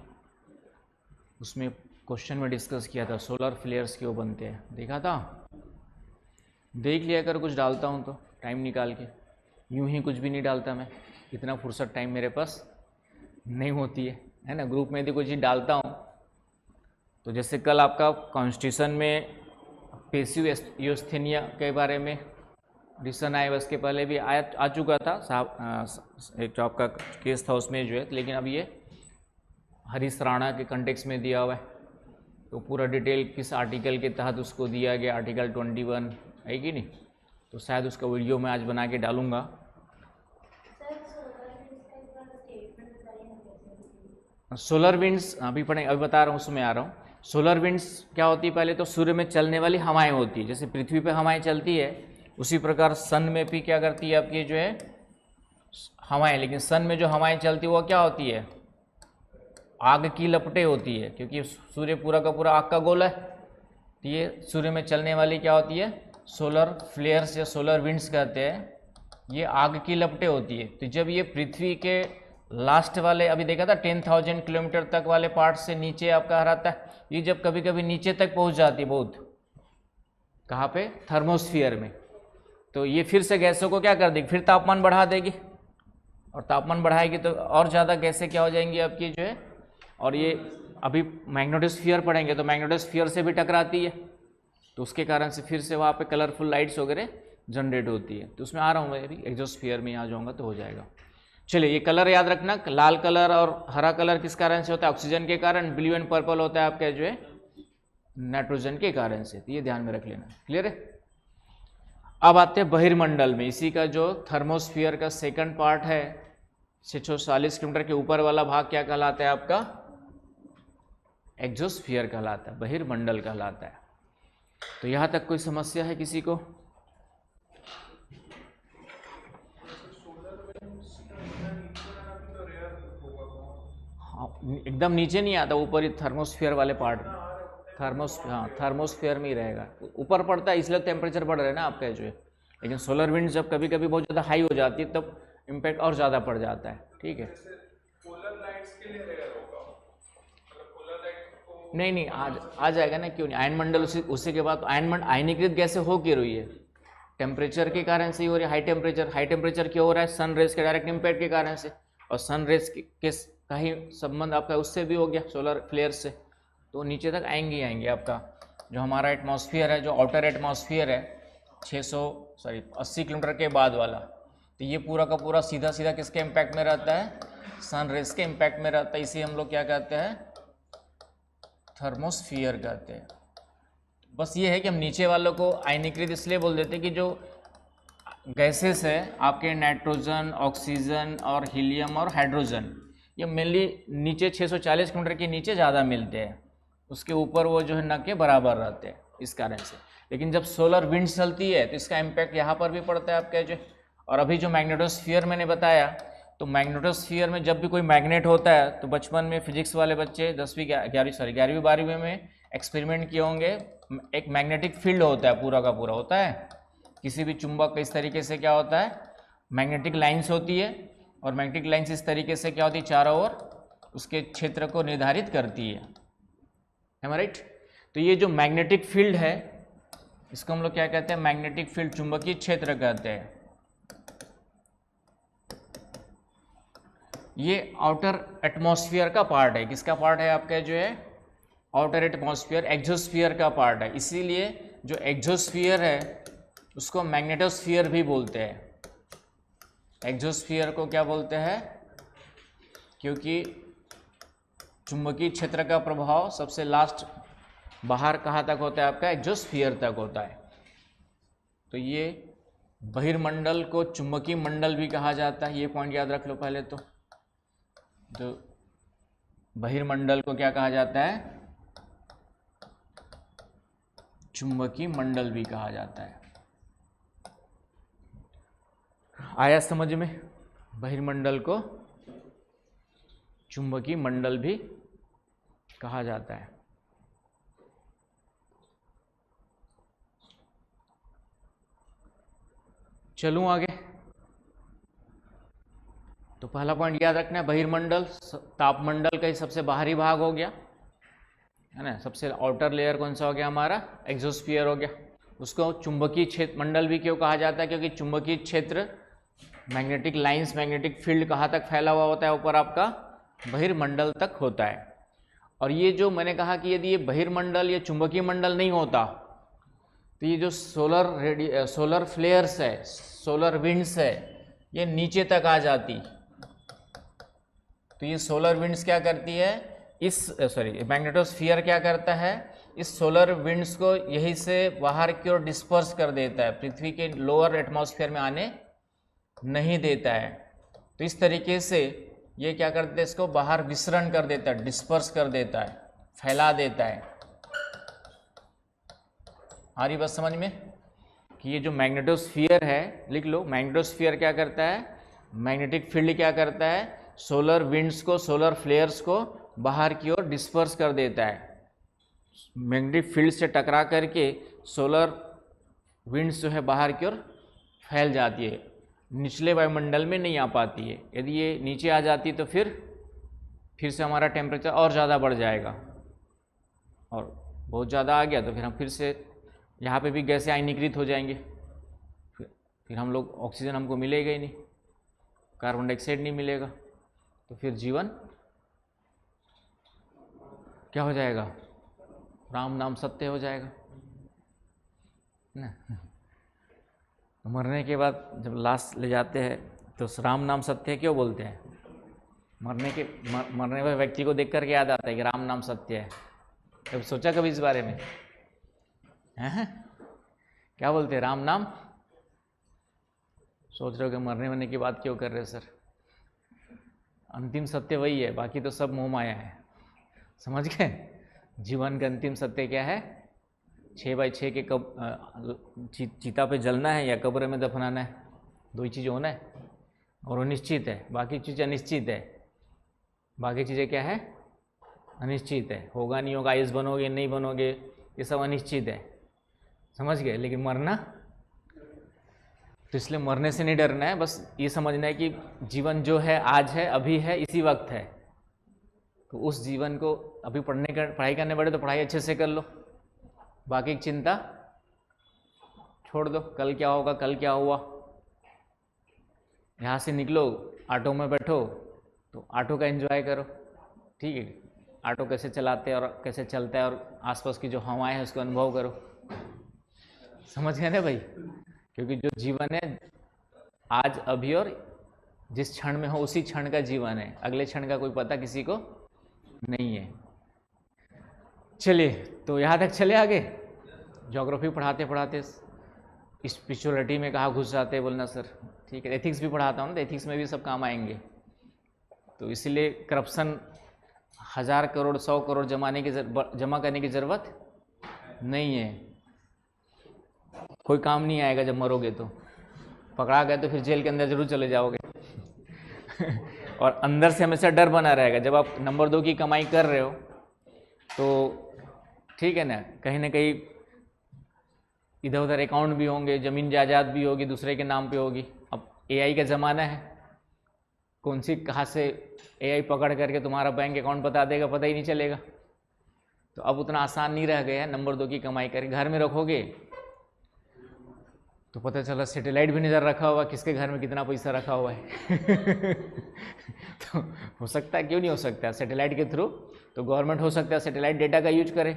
उसमें क्वेश्चन में डिस्कस किया था सोलर फ्लेयर्स क्यों बनते हैं, देखा था, देख लिया कर कुछ डालता हूँ तो टाइम निकाल के, यूं ही कुछ भी नहीं डालता मैं, इतना फुर्सत टाइम मेरे पास नहीं होती है ना। ग्रुप में यदि कोई चीज़ डालता हूँ तो जैसे कल आपका कॉन्स्टिट्यूशन में पेसिव यूस्थेनिया के बारे में डिसीजन आया, उसके पहले भी आ चुका था साहब, एक जो आपका केस था उसमें जो है, लेकिन अब ये हरीश राणा के कंटेक्स्ट में दिया हुआ है, तो पूरा डिटेल किस आर्टिकल के तहत उसको दिया गया, आर्टिकल 21 है कि नहीं, तो शायद उसका वीडियो मैं आज बना के डालूँगा। सोलर विंड्स अभी पढ़ेंगे, अभी बता रहा हूँ उसमें आ रहा हूँ। सोलर विंड्स क्या होती है, पहले तो सूर्य में चलने वाली हवाएं होती है, जैसे पृथ्वी पे हवाएं चलती है उसी प्रकार सन में भी क्या करती है आपकी जो है हवाएं, लेकिन सन में जो हवाएं चलती है वो क्या होती है, आग की लपटें होती है, क्योंकि सूर्य पूरा का पूरा आग का गोला है। तो ये सूर्य में चलने वाली क्या होती है, सोलर फ्लेयर्स या सोलर विंड्स कहते हैं, ये आग की लपटें होती है। तो जब ये पृथ्वी के लास्ट वाले, अभी देखा था 10,000 किलोमीटर तक वाले पार्ट से नीचे आपका रहता है, ये जब कभी कभी नीचे तक पहुंच जाती है, बहुत कहाँ पे, थर्मोस्फीयर में, तो ये फिर से गैसों को क्या कर देगी, फिर तापमान बढ़ा देगी, और तापमान बढ़ाएगी तो और ज़्यादा गैसें क्या हो जाएंगी आपकी जो है, और ये अभी मैग्नेटोस्फीयर पढ़ेंगे तो मैग्नेटोस्फीयर से भी टकराती है, तो उसके कारण से फिर से वहाँ पे कलरफुल लाइट्स वगैरह जनरेट होती है। तो उसमें आ रहा हूँ मैं, अभी एक्सोस्फीयर में आ जाऊँगा तो हो जाएगा। चलिए ये कलर याद रखना, लाल कलर और हरा कलर किस कारण से होता है, ऑक्सीजन के कारण, ब्लू एंड पर्पल होता है आपका जो है नाइट्रोजन के कारण से, तो ये ध्यान में रख लेना। क्लियर है? अब आते हैं बहिर्मंडल में, इसी का जो थर्मोस्फीयर का सेकंड पार्ट है, 640 किलोमीटर के ऊपर वाला भाग क्या कहलाता है आपका, एक्सोस्फीयर कहलाता है, बहिर्मंडल कहलाता है। तो यहाँ तक कोई समस्या है किसी को? एकदम नीचे नहीं आता, ऊपर ही थर्मोस्फीयर वाले पार्ट में, थर्मोस्फीयर में ही रहेगा, ऊपर पड़ता है इसलिए टेम्परेचर बढ़ रहा है ना आपका जो है। लेकिन सोलर विंड जब कभी कभी बहुत ज़्यादा हाई हो जाती है तब इम्पैक्ट और ज़्यादा पड़ जाता है। ठीक है, नहीं आ जाएगा ना, क्यों नहीं, आयनमंडल उसी के बाद आयनीकृत गैसें हो क्यों रही है, टेम्परेचर के कारण से ही हो रही है। हाई टेम्परेचर क्यों हो रहा है, सन रेज के डायरेक्ट इम्पैक्ट के कारण से, और सन रेज के का ही संबंध आपका उससे भी हो गया, सोलर फ्लेयर से, तो नीचे तक आएंगे आपका जो हमारा एटमॉस्फेयर है, जो आउटर एटमॉस्फेयर है 80 किलोमीटर के बाद वाला, तो ये पूरा का पूरा सीधा सीधा किसके इम्पैक्ट में रहता है, सन रेज के इम्पैक्ट में रहता है। इसे हम लोग क्या कहते हैं, थर्मोस्फीयर कहते हैं। बस ये है कि हम नीचे वालों को आयनीकृत इसलिए बोल देते हैं कि जो गैसेस है आपके नाइट्रोजन, ऑक्सीजन और हीलियम और हाइड्रोजन, ये मेनली नीचे 640 किलोमीटर के नीचे ज़्यादा मिलते हैं, उसके ऊपर वो जो है न के बराबर रहते हैं, इस कारण से। लेकिन जब सोलर विंड चलती है तो इसका इम्पैक्ट यहाँ पर भी पड़ता है आपका जो। और अभी जो मैग्नेटोस्फीयर मैंने बताया, तो मैग्नेटोस्फीयर में जब भी कोई मैग्नेट होता है तो बचपन में फिजिक्स वाले बच्चे 11वीं 12वीं में एक्सपेरिमेंट किए होंगे, एक मैग्नेटिक फील्ड होता है, पूरा का पूरा होता है, किसी भी चुंबक इस तरीके से क्या होता है, मैग्नेटिक लाइन्स होती है, और मैग्नेटिक लाइन्स इस तरीके से क्या होती है, चारों ओर उसके क्षेत्र को निर्धारित करती है, राइट। तो ये जो मैग्नेटिक फील्ड है इसको हम लोग क्या कहते हैं, मैग्नेटिक फील्ड, चुंबकीय क्षेत्र कहते हैं। ये आउटर एटमॉस्फेयर का पार्ट है, किसका पार्ट है आपका जो है, आउटर एटमॉस्फेयर, एक्सोस्फीयर का पार्ट है। इसीलिए जो एक्सोस्फीयर है उसको मैग्नेटोस्फीयर भी बोलते हैं। एक्सोस्फीयर को क्या बोलते हैं, क्योंकि चुंबकीय क्षेत्र का प्रभाव सबसे लास्ट बाहर कहाँ तक होता है आपका, एक्सोस्फीयर तक होता है। तो ये बहिर्मंडल को चुंबकीय मंडल भी कहा जाता है, ये पॉइंट याद रख लो पहले तो बहिर्मंडल को क्या कहा जाता है, चुंबकीय मंडल भी कहा जाता है। आया समझ में, बहिर्मंडल को चुंबकीय मंडल भी कहा जाता है। चलूं आगे। तो पहला पॉइंट याद रखना है, बहिर्मंडल तापमंडल का ही सबसे बाहरी भाग हो गया है ना। सबसे आउटर लेयर कौन सा हो गया हमारा, एक्सोस्फीयर हो गया। उसको चुंबकीय क्षेत्र मंडल भी क्यों कहा जाता है, क्योंकि चुंबकीय क्षेत्र मैग्नेटिक लाइंस, मैग्नेटिक फील्ड कहाँ तक फैला हुआ होता है, ऊपर आपका बहिर्मंडल तक होता है। और ये जो मैंने कहा कि यदि ये बहिर्मंडल या चुंबकीय मंडल नहीं होता तो ये जो सोलर फ्लेयर्स है, सोलर विंड्स है, ये नीचे तक आ जाती। तो ये सोलर विंड्स क्या करती है, मैग्नेटोस्फीयर क्या करता है, इस सोलर विंड्स को यहीं से बाहर की ओर डिस्पर्स कर देता है, पृथ्वी के लोअर एटमॉस्फेयर में आने नहीं देता है। तो इस तरीके से ये क्या करते हैं, इसको बाहर विसरण कर देता है, डिस्पर्स कर देता है, फैला देता है। आ रही बात समझ में कि ये जो मैग्नेटोस्फीयर है, लिख लो, मैग्नेटोस्फीयर क्या करता है, मैग्नेटिक फील्ड क्या करता है, सोलर विंड्स को, सोलर फ्लेयर्स को बाहर की ओर डिस्पर्स कर देता है। मैग्नेटिक फील्ड से टकरा करके सोलर विंड्स जो है बाहर की ओर फैल जाती है, निचले वायुमंडल में नहीं आ पाती है। यदि ये नीचे आ जाती तो फिर से हमारा टेम्परेचर और ज़्यादा बढ़ जाएगा, और बहुत ज़्यादा आ गया तो फिर हम फिर से यहाँ पे भी गैसें आयनीकृत हो जाएंगे, फिर हम लोग ऑक्सीजन हमको मिलेगा ही नहीं, कार्बन डाइऑक्साइड नहीं मिलेगा, तो फिर जीवन क्या हो जाएगा, राम नाम सत्य हो जाएगा ना। मरने के बाद जब लाश ले जाते हैं तो राम नाम सत्य क्यों बोलते हैं, मरने वाले व्यक्ति को देख करके याद आता है कि राम नाम सत्य है। कभी सोचा कभी इस बारे में हैं? क्या बोलते हैं, राम नाम। सोच रहे हो कि मरने वरने की बात क्यों कर रहे हो सर, अंतिम सत्य वही है, बाकी तो सब मोह माया है, समझ गए। जीवन का अंतिम सत्य क्या है, 6x6 के चीता पे जलना है या कब्र में दफनाना है, दो ही चीज़ होना है, और वो निश्चित है, बाकी चीज़ अनिश्चित है। बाकी चीज़ें क्या है, अनिश्चित है, होगा नहीं होगा, आयुष बनोगे नहीं बनोगे, ये सब अनिश्चित है, समझ गए। लेकिन मरना, तो इसलिए मरने से नहीं डरना है, बस ये समझना है कि जीवन जो है आज है, अभी है, इसी वक्त है। तो उस जीवन को अभी पढ़ाई करने पड़े तो पढ़ाई अच्छे से कर लो, बाकी की चिंता छोड़ दो, कल क्या होगा, कल क्या हुआ। यहाँ से निकलो, ऑटो में बैठो तो ऑटो का एंजॉय करो, ठीक है, ऑटो कैसे चलाते हैं और कैसे चलता है, और आसपास की जो हवाएं हैं उसको अनुभव करो, समझ गए ना भाई। क्योंकि जो जीवन है आज अभी और जिस क्षण में हो उसी क्षण का जीवन है, अगले क्षण का कोई पता किसी को नहीं है। चलिए, तो यहाँ तक चले आगे। ज्योग्राफी पढ़ाते पढ़ाते स्पिरिचुअलिटी में कहाँ घुस जाते हैं बोलना सर, ठीक है। एथिक्स भी पढ़ाता हूँ ना, तो एथिक्स में भी सब काम आएंगे। तो इसलिए करप्शन 1000 करोड़ 100 करोड़ जमा करने की ज़रूरत नहीं है, कोई काम नहीं आएगा। जब मरोगे तो पकड़ा गए तो फिर जेल के अंदर जरूर चले जाओगे और अंदर से हमेशा डर बना रहेगा। जब आप नंबर 2 की कमाई कर रहे हो तो ठीक है ना, कहीं ना कहीं इधर उधर अकाउंट भी होंगे, ज़मीन जायदाद भी होगी, दूसरे के नाम पे होगी। अब एआई का ज़माना है, कौन सी कहाँ से एआई पकड़ करके तुम्हारा बैंक अकाउंट बता देगा, पता ही नहीं चलेगा। तो अब उतना आसान नहीं रह गया है नंबर 2 की कमाई करके। घर में रखोगे तो पता चला सैटेलाइट भी नज़र रखा हुआ, किसके घर में कितना पैसा रखा हुआ है तो हो सकता है, क्यों नहीं हो सकता, सैटेलाइट के थ्रू तो गवर्नमेंट हो सकता है सैटेलाइट डेटा का यूज करे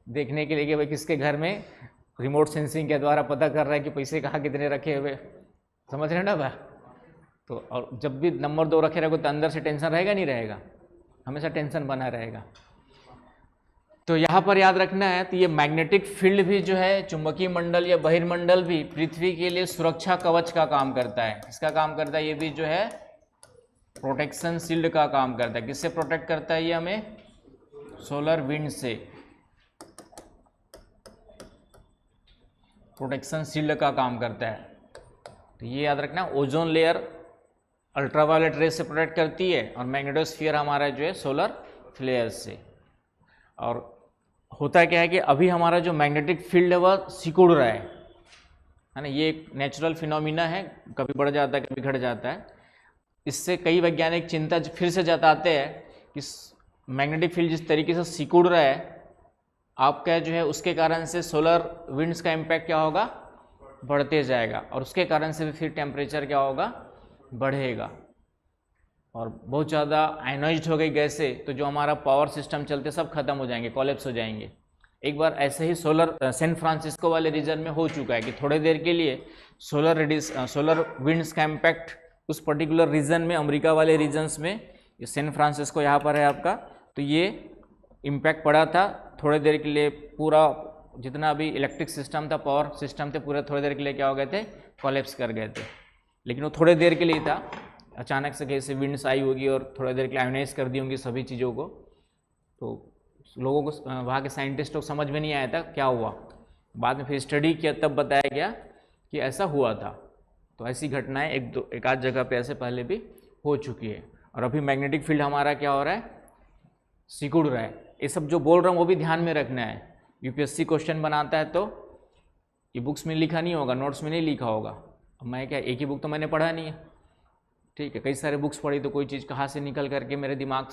देखने के लिए कि भाई किसके घर में रिमोट सेंसिंग के द्वारा पता कर रहा है कि पैसे कहाँ कितने रखे हुए, समझ रहे ना भाई। तो और जब भी नंबर 2 रखे रहोगे तो अंदर से टेंशन रहेगा नहीं रहेगा, हमेशा टेंशन बना रहेगा। तो यहाँ पर याद रखना है, तो ये मैग्नेटिक फील्ड भी जो है, चुंबकीय मंडल या बहिर्मंडल भी पृथ्वी के लिए सुरक्षा कवच का काम करता है। किसका काम करता है? ये भी जो है प्रोटेक्शन शील्ड का काम करता है। किससे प्रोटेक्ट करता है ये हमें? सोलर विंड से प्रोटेक्शन शील्ड का काम करता है। तो ये याद रखना, ओजोन लेयर अल्ट्रावायलेट रेज से प्रोटेक्ट करती है और मैग्नेटोस्फीयर हमारा जो है सोलर फ्लेयर्स से। और होता क्या है कि अभी हमारा जो मैग्नेटिक फील्ड है वह सिकुड़ रहा है ना। ये एक नेचुरल फिनोमिना है, कभी बढ़ जाता है कभी घट जाता है। इससे कई वैज्ञानिक चिंता फिर से जताते हैं कि मैग्नेटिक फील्ड जिस तरीके से सिकुड़ रहा है आपका जो है, उसके कारण से सोलर विंड्स का इम्पैक्ट क्या होगा? बढ़ते जाएगा और उसके कारण से भी फिर टेम्परेचर क्या होगा? बढ़ेगा। और बहुत ज़्यादा आयनाइज्ड हो गई गैसें, तो जो हमारा पावर सिस्टम चलते सब खत्म हो जाएंगे, कोलैप्स हो जाएंगे। एक बार ऐसे ही सैन फ्रांसिस्को वाले रीजन में हो चुका है कि थोड़ी देर के लिए सोलर विंड्स का इम्पैक्ट उस पर्टिकुलर रीजन में, अमेरिका वाले रीजन्स में, ये सैन फ्रांसिस्को यहाँ पर है आपका, तो ये इम्पैक्ट पड़ा था थोड़ी देर के लिए। पूरा जितना भी इलेक्ट्रिक सिस्टम था, पावर सिस्टम थे, पूरे थोड़ी देर के लिए क्या हो गए थे? कोलैप्स कर गए थे। लेकिन वो थोड़ी देर के लिए था, अचानक से कैसे विंड्स आई होगी और थोड़ी देर के लिए आयोनाइज कर दी होंगी सभी चीज़ों को। तो लोगों को, वहाँ के साइंटिस्टों को समझ में नहीं आया था क्या हुआ। बाद में फिर स्टडी किया, तब बताया गया कि ऐसा हुआ था। तो ऐसी घटनाएं एक आध जगह पे ऐसे पहले भी हो चुकी है। और अभी मैग्नेटिक फील्ड हमारा क्या हो रहा है? सिकुड़ रहा है। ये सब जो बोल रहा हूँ वो भी ध्यान में रखना है। यूपीएससी क्वेश्चन बनाता है तो ये बुक्स में लिखा नहीं होगा, नोट्स में नहीं लिखा होगा। अब मैं क्या, एक ही बुक तो मैंने पढ़ा नहीं है, ठीक है, कई सारे बुक्स पढ़ी, तो कोई चीज़ कहाँ से निकल करके मेरे दिमाग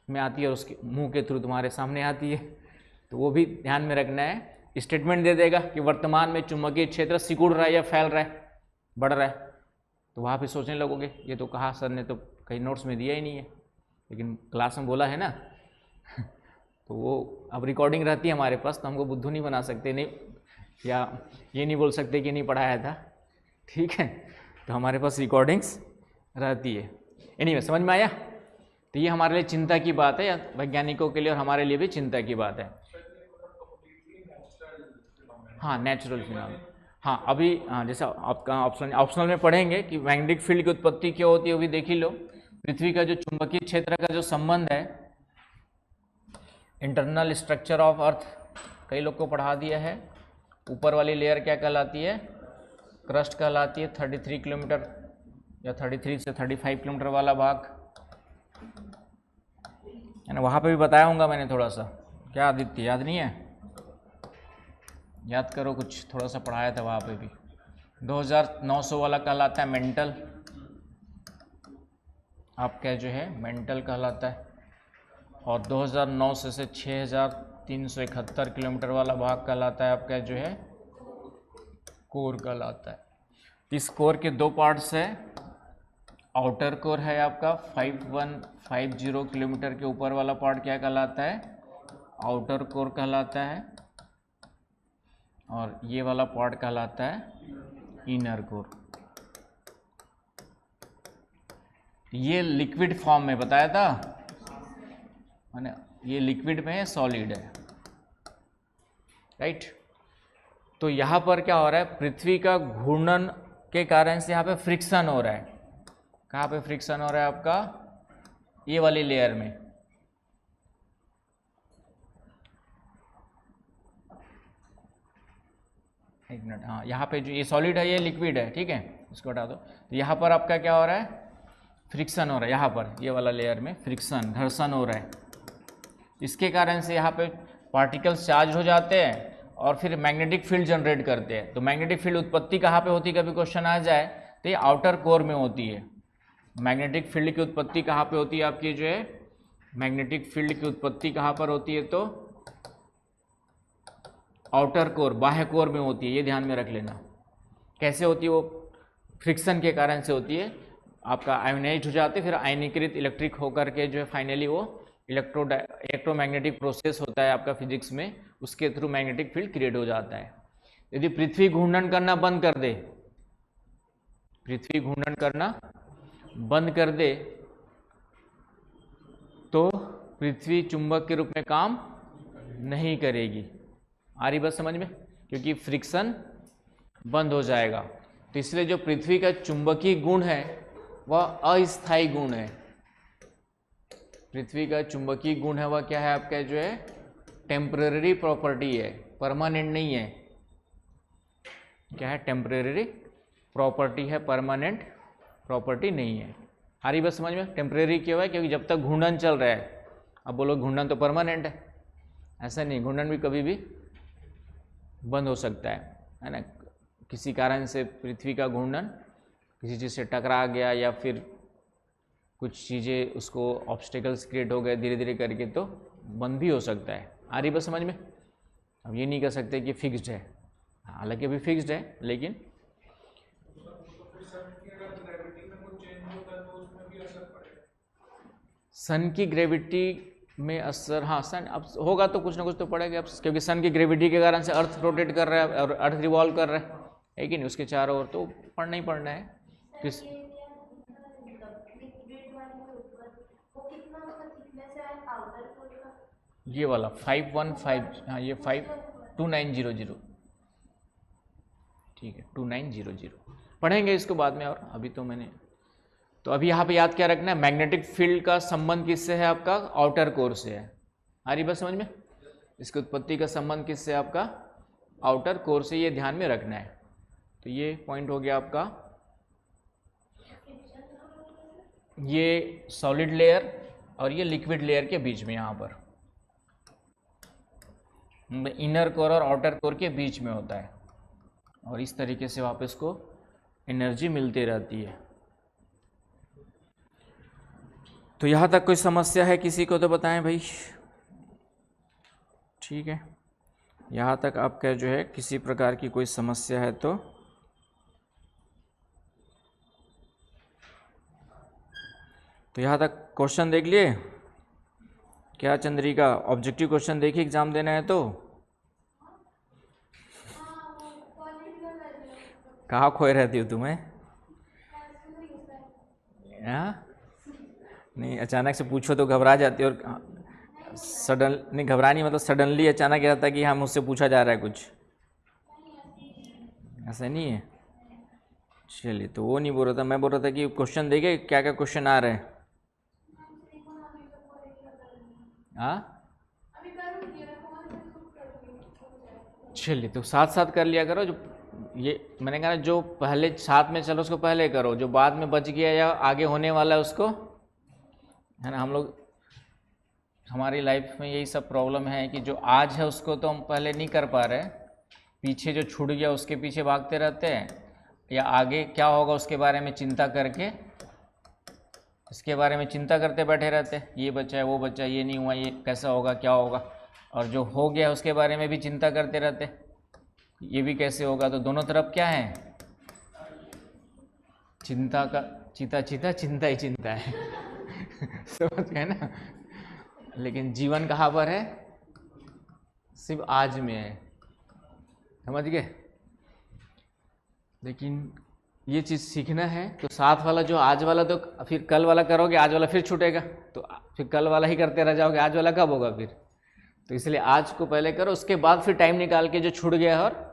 में आती है और उसके मुंह के थ्रू तुम्हारे सामने आती है, तो वो भी ध्यान में रखना है। स्टेटमेंट दे देगा कि वर्तमान में चुंबकीय क्षेत्र सिकुड़ रहा है या फैल रहा है, बढ़ रहा है, तो वहाँ पे सोचने लगोगे ये तो कहा सर ने, तो कहीं नोट्स में दिया ही नहीं है, लेकिन क्लास में बोला है ना। तो वो अब रिकॉर्डिंग रहती है हमारे पास, तो हमको बुद्धू नहीं बना सकते, नहीं, या ये नहीं बोल सकते कि नहीं पढ़ाया था, ठीक है। तो हमारे पास रिकॉर्डिंग्स रहती है। एनीवे, समझ में आया? तो ये हमारे लिए चिंता की बात है, या वैज्ञानिकों के लिए और हमारे लिए भी चिंता की बात है। हाँ, नेचुरल फिनोमेना। हाँ, अभी जैसा आपका ऑप्शनल में पढ़ेंगे कि मैग्नेटिक फील्ड की उत्पत्ति क्या होती है, वो भी देख ही लो। पृथ्वी का जो चुंबकीय क्षेत्र का जो संबंध है, इंटरनल स्ट्रक्चर ऑफ अर्थ, कई लोग को पढ़ा दिया है। ऊपर वाली लेयर क्या कहलाती है? क्रस्ट कहलाती है। 33 किलोमीटर या 33 से 35 किलोमीटर वाला भाग है ना, वहाँ पे भी बताया होगा मैंने थोड़ा सा। क्या आदित्य, याद नहीं है? याद करो, कुछ थोड़ा सा पढ़ाया था वहाँ पे भी। 2900 वाला कहलाता है मेंटल, आपका जो है मेंटल कहलाता है। और 2009 से 6371 किलोमीटर वाला भाग कहलाता है आपका जो है कोर कहलाता है। इस कोर के दो पार्ट्स है। आउटर कोर है आपका 5150 किलोमीटर के ऊपर वाला पार्ट क्या कहलाता है? आउटर कोर कहलाता है। और ये वाला पार्ट कहलाता है इनर कोर। ये लिक्विड फॉर्म में बताया था मैंने, ये लिक्विड में है, सॉलिड है, राइट। तो यहाँ पर क्या हो रहा है? पृथ्वी का घूर्णन के कारण से यहाँ पे फ्रिक्शन हो रहा है। कहाँ पे फ्रिक्शन हो रहा है आपका? ये वाली लेयर में। एक मिनट, हाँ, यहाँ पे जो ये सॉलिड है, ये लिक्विड है, ठीक है, इसको हटा दो। तो यहाँ पर आपका क्या हो रहा है? फ्रिक्शन हो रहा है। यहाँ पर ये वाला लेयर में फ्रिक्शन, घर्षण हो रहा है। इसके कारण से यहाँ पे पार्टिकल्स चार्ज हो जाते हैं और फिर मैग्नेटिक फील्ड जनरेट करते हैं। तो मैग्नेटिक फील्ड उत्पत्ति कहाँ पे होती है? कभी क्वेश्चन आ जाए तो ये आउटर कोर में होती है। मैग्नेटिक फील्ड की उत्पत्ति कहाँ पे होती है आपकी जो है? मैग्नेटिक फील्ड की उत्पत्ति कहाँ पर होती है? तो आउटर कोर, बाह्य कोर में होती है। ये ध्यान में रख लेना। कैसे होती है वो? फ्रिक्शन के कारण से होती है। आपका आयोनाइज हो जाते, फिर आयनीकृत इलेक्ट्रिक होकर के जो है फाइनली वो इलेक्ट्रोमैग्नेटिक प्रोसेस होता है आपका फिजिक्स में, उसके थ्रू मैग्नेटिक फील्ड क्रिएट हो जाता है। यदि पृथ्वी घूर्णन करना बंद कर दे, पृथ्वी घूर्णन करना बंद कर दे, तो पृथ्वी चुंबक के रूप में काम नहीं करेगी। आ रही बात समझ में? क्योंकि फ्रिक्शन बंद हो जाएगा। तो इसलिए जो पृथ्वी का चुंबकीय गुण है वह अस्थायी गुण है। पृथ्वी का चुंबकीय गुण है वह क्या है आपका, जो है टेम्पररी प्रॉपर्टी है, परमानेंट नहीं है। क्या है? टेम्पररी प्रॉपर्टी है, परमानेंट प्रॉपर्टी नहीं है। आ रही बात समझ में? टेम्परेरी क्यों है? क्योंकि जब तक घूर्णन चल रहा है। अब बोलो घूर्णन तो परमानेंट है, ऐसा नहीं, घूर्णन भी कभी भी बंद हो सकता है ना। किसी कारण से पृथ्वी का घूर्णन किसी चीज़ से टकरा गया या फिर कुछ चीज़ें उसको ऑब्स्टेकल्स क्रिएट हो गए धीरे धीरे करके, तो बंद भी हो सकता है। आ रही बात समझ में? अब ये नहीं कह सकते कि फिक्स्ड है, हालांकि अभी फिक्स्ड है, लेकिन सन की ग्रेविटी में असर, हाँ सन अब होगा तो कुछ ना कुछ तो पड़ेगा, क्योंकि सन की ग्रेविटी के कारण से अर्थ रोटेट कर रहा है और अर्थ रिवॉल्व कर रहा है कि नहीं, उसके चारों ओर, तो पढ़ना ही पड़ना है। किस ये वाला 515, हाँ ये 2900, ठीक है 2900 पढ़ेंगे इसको बाद में, और अभी तो मैंने, तो अभी यहाँ पे याद क्या रखना है, मैग्नेटिक फील्ड का संबंध किससे है आपका, आउटर कोर से है। आ रही बात समझ में? इसकी उत्पत्ति का संबंध किससे है आपका, आउटर कोर से, ये ध्यान में रखना है। तो ये पॉइंट हो गया आपका, ये सॉलिड लेयर और ये लिक्विड लेयर के बीच में, यहाँ पर इनर कोर और आउटर कोर के बीच में होता है, और इस तरीके से वापस को एनर्जी मिलती रहती है। तो यहाँ तक कोई समस्या है किसी को तो बताएं भाई। ठीक है, यहाँ तक आपका जो है किसी प्रकार की कोई समस्या है तो यहाँ तक क्वेश्चन देख लिए क्या चंद्रिका? ऑब्जेक्टिव क्वेश्चन देखिए, एग्जाम देना है तो। कहाँ खोए रहती हो तुम्हें? हाँ नहीं, अचानक से पूछो तो घबरा जाती हो, और सडन नहीं घबरानी, मतलब सडनली अचानक रहता है कि हाँ मुझसे पूछा जा रहा है कुछ, ऐसा नहीं है। चलिए, तो वो नहीं बोल रहा था, मैं बोल रहा था कि क्वेश्चन देखे क्या क्या क्वेश्चन आ रहे हैं। हाँ चलिए, तो साथ साथ कर लिया करो। जो ये मैंने कहा, जो पहले साथ में चलो उसको पहले करो, जो बाद में बच गया या आगे होने वाला है उसको, है ना। हम लोग, हमारी लाइफ में यही सब प्रॉब्लम है कि जो आज है उसको तो हम पहले नहीं कर पा रहे, पीछे जो छूट गया उसके पीछे भागते रहते हैं, या आगे क्या होगा उसके बारे में चिंता करके, इसके बारे में चिंता करते बैठे रहते हैं, ये बच्चा है वो बच्चा, ये नहीं हुआ, ये कैसा होगा क्या होगा, और जो हो गया उसके बारे में भी चिंता करते रहते, ये भी कैसे होगा। तो दोनों तरफ क्या है, चिंता का चिंता चिंता ही चिंता है समझ गए ना। लेकिन जीवन कहाँ पर है, सिर्फ आज में है, समझ गए। लेकिन ये चीज़ सीखना है, तो साथ वाला जो आज वाला, तो फिर कल वाला करोगे, आज वाला फिर छूटेगा, तो फिर कल वाला ही करते रह जाओगे, आज वाला कब होगा फिर। तो इसलिए आज को पहले करो, उसके बाद फिर टाइम निकाल के जो छूट गया है और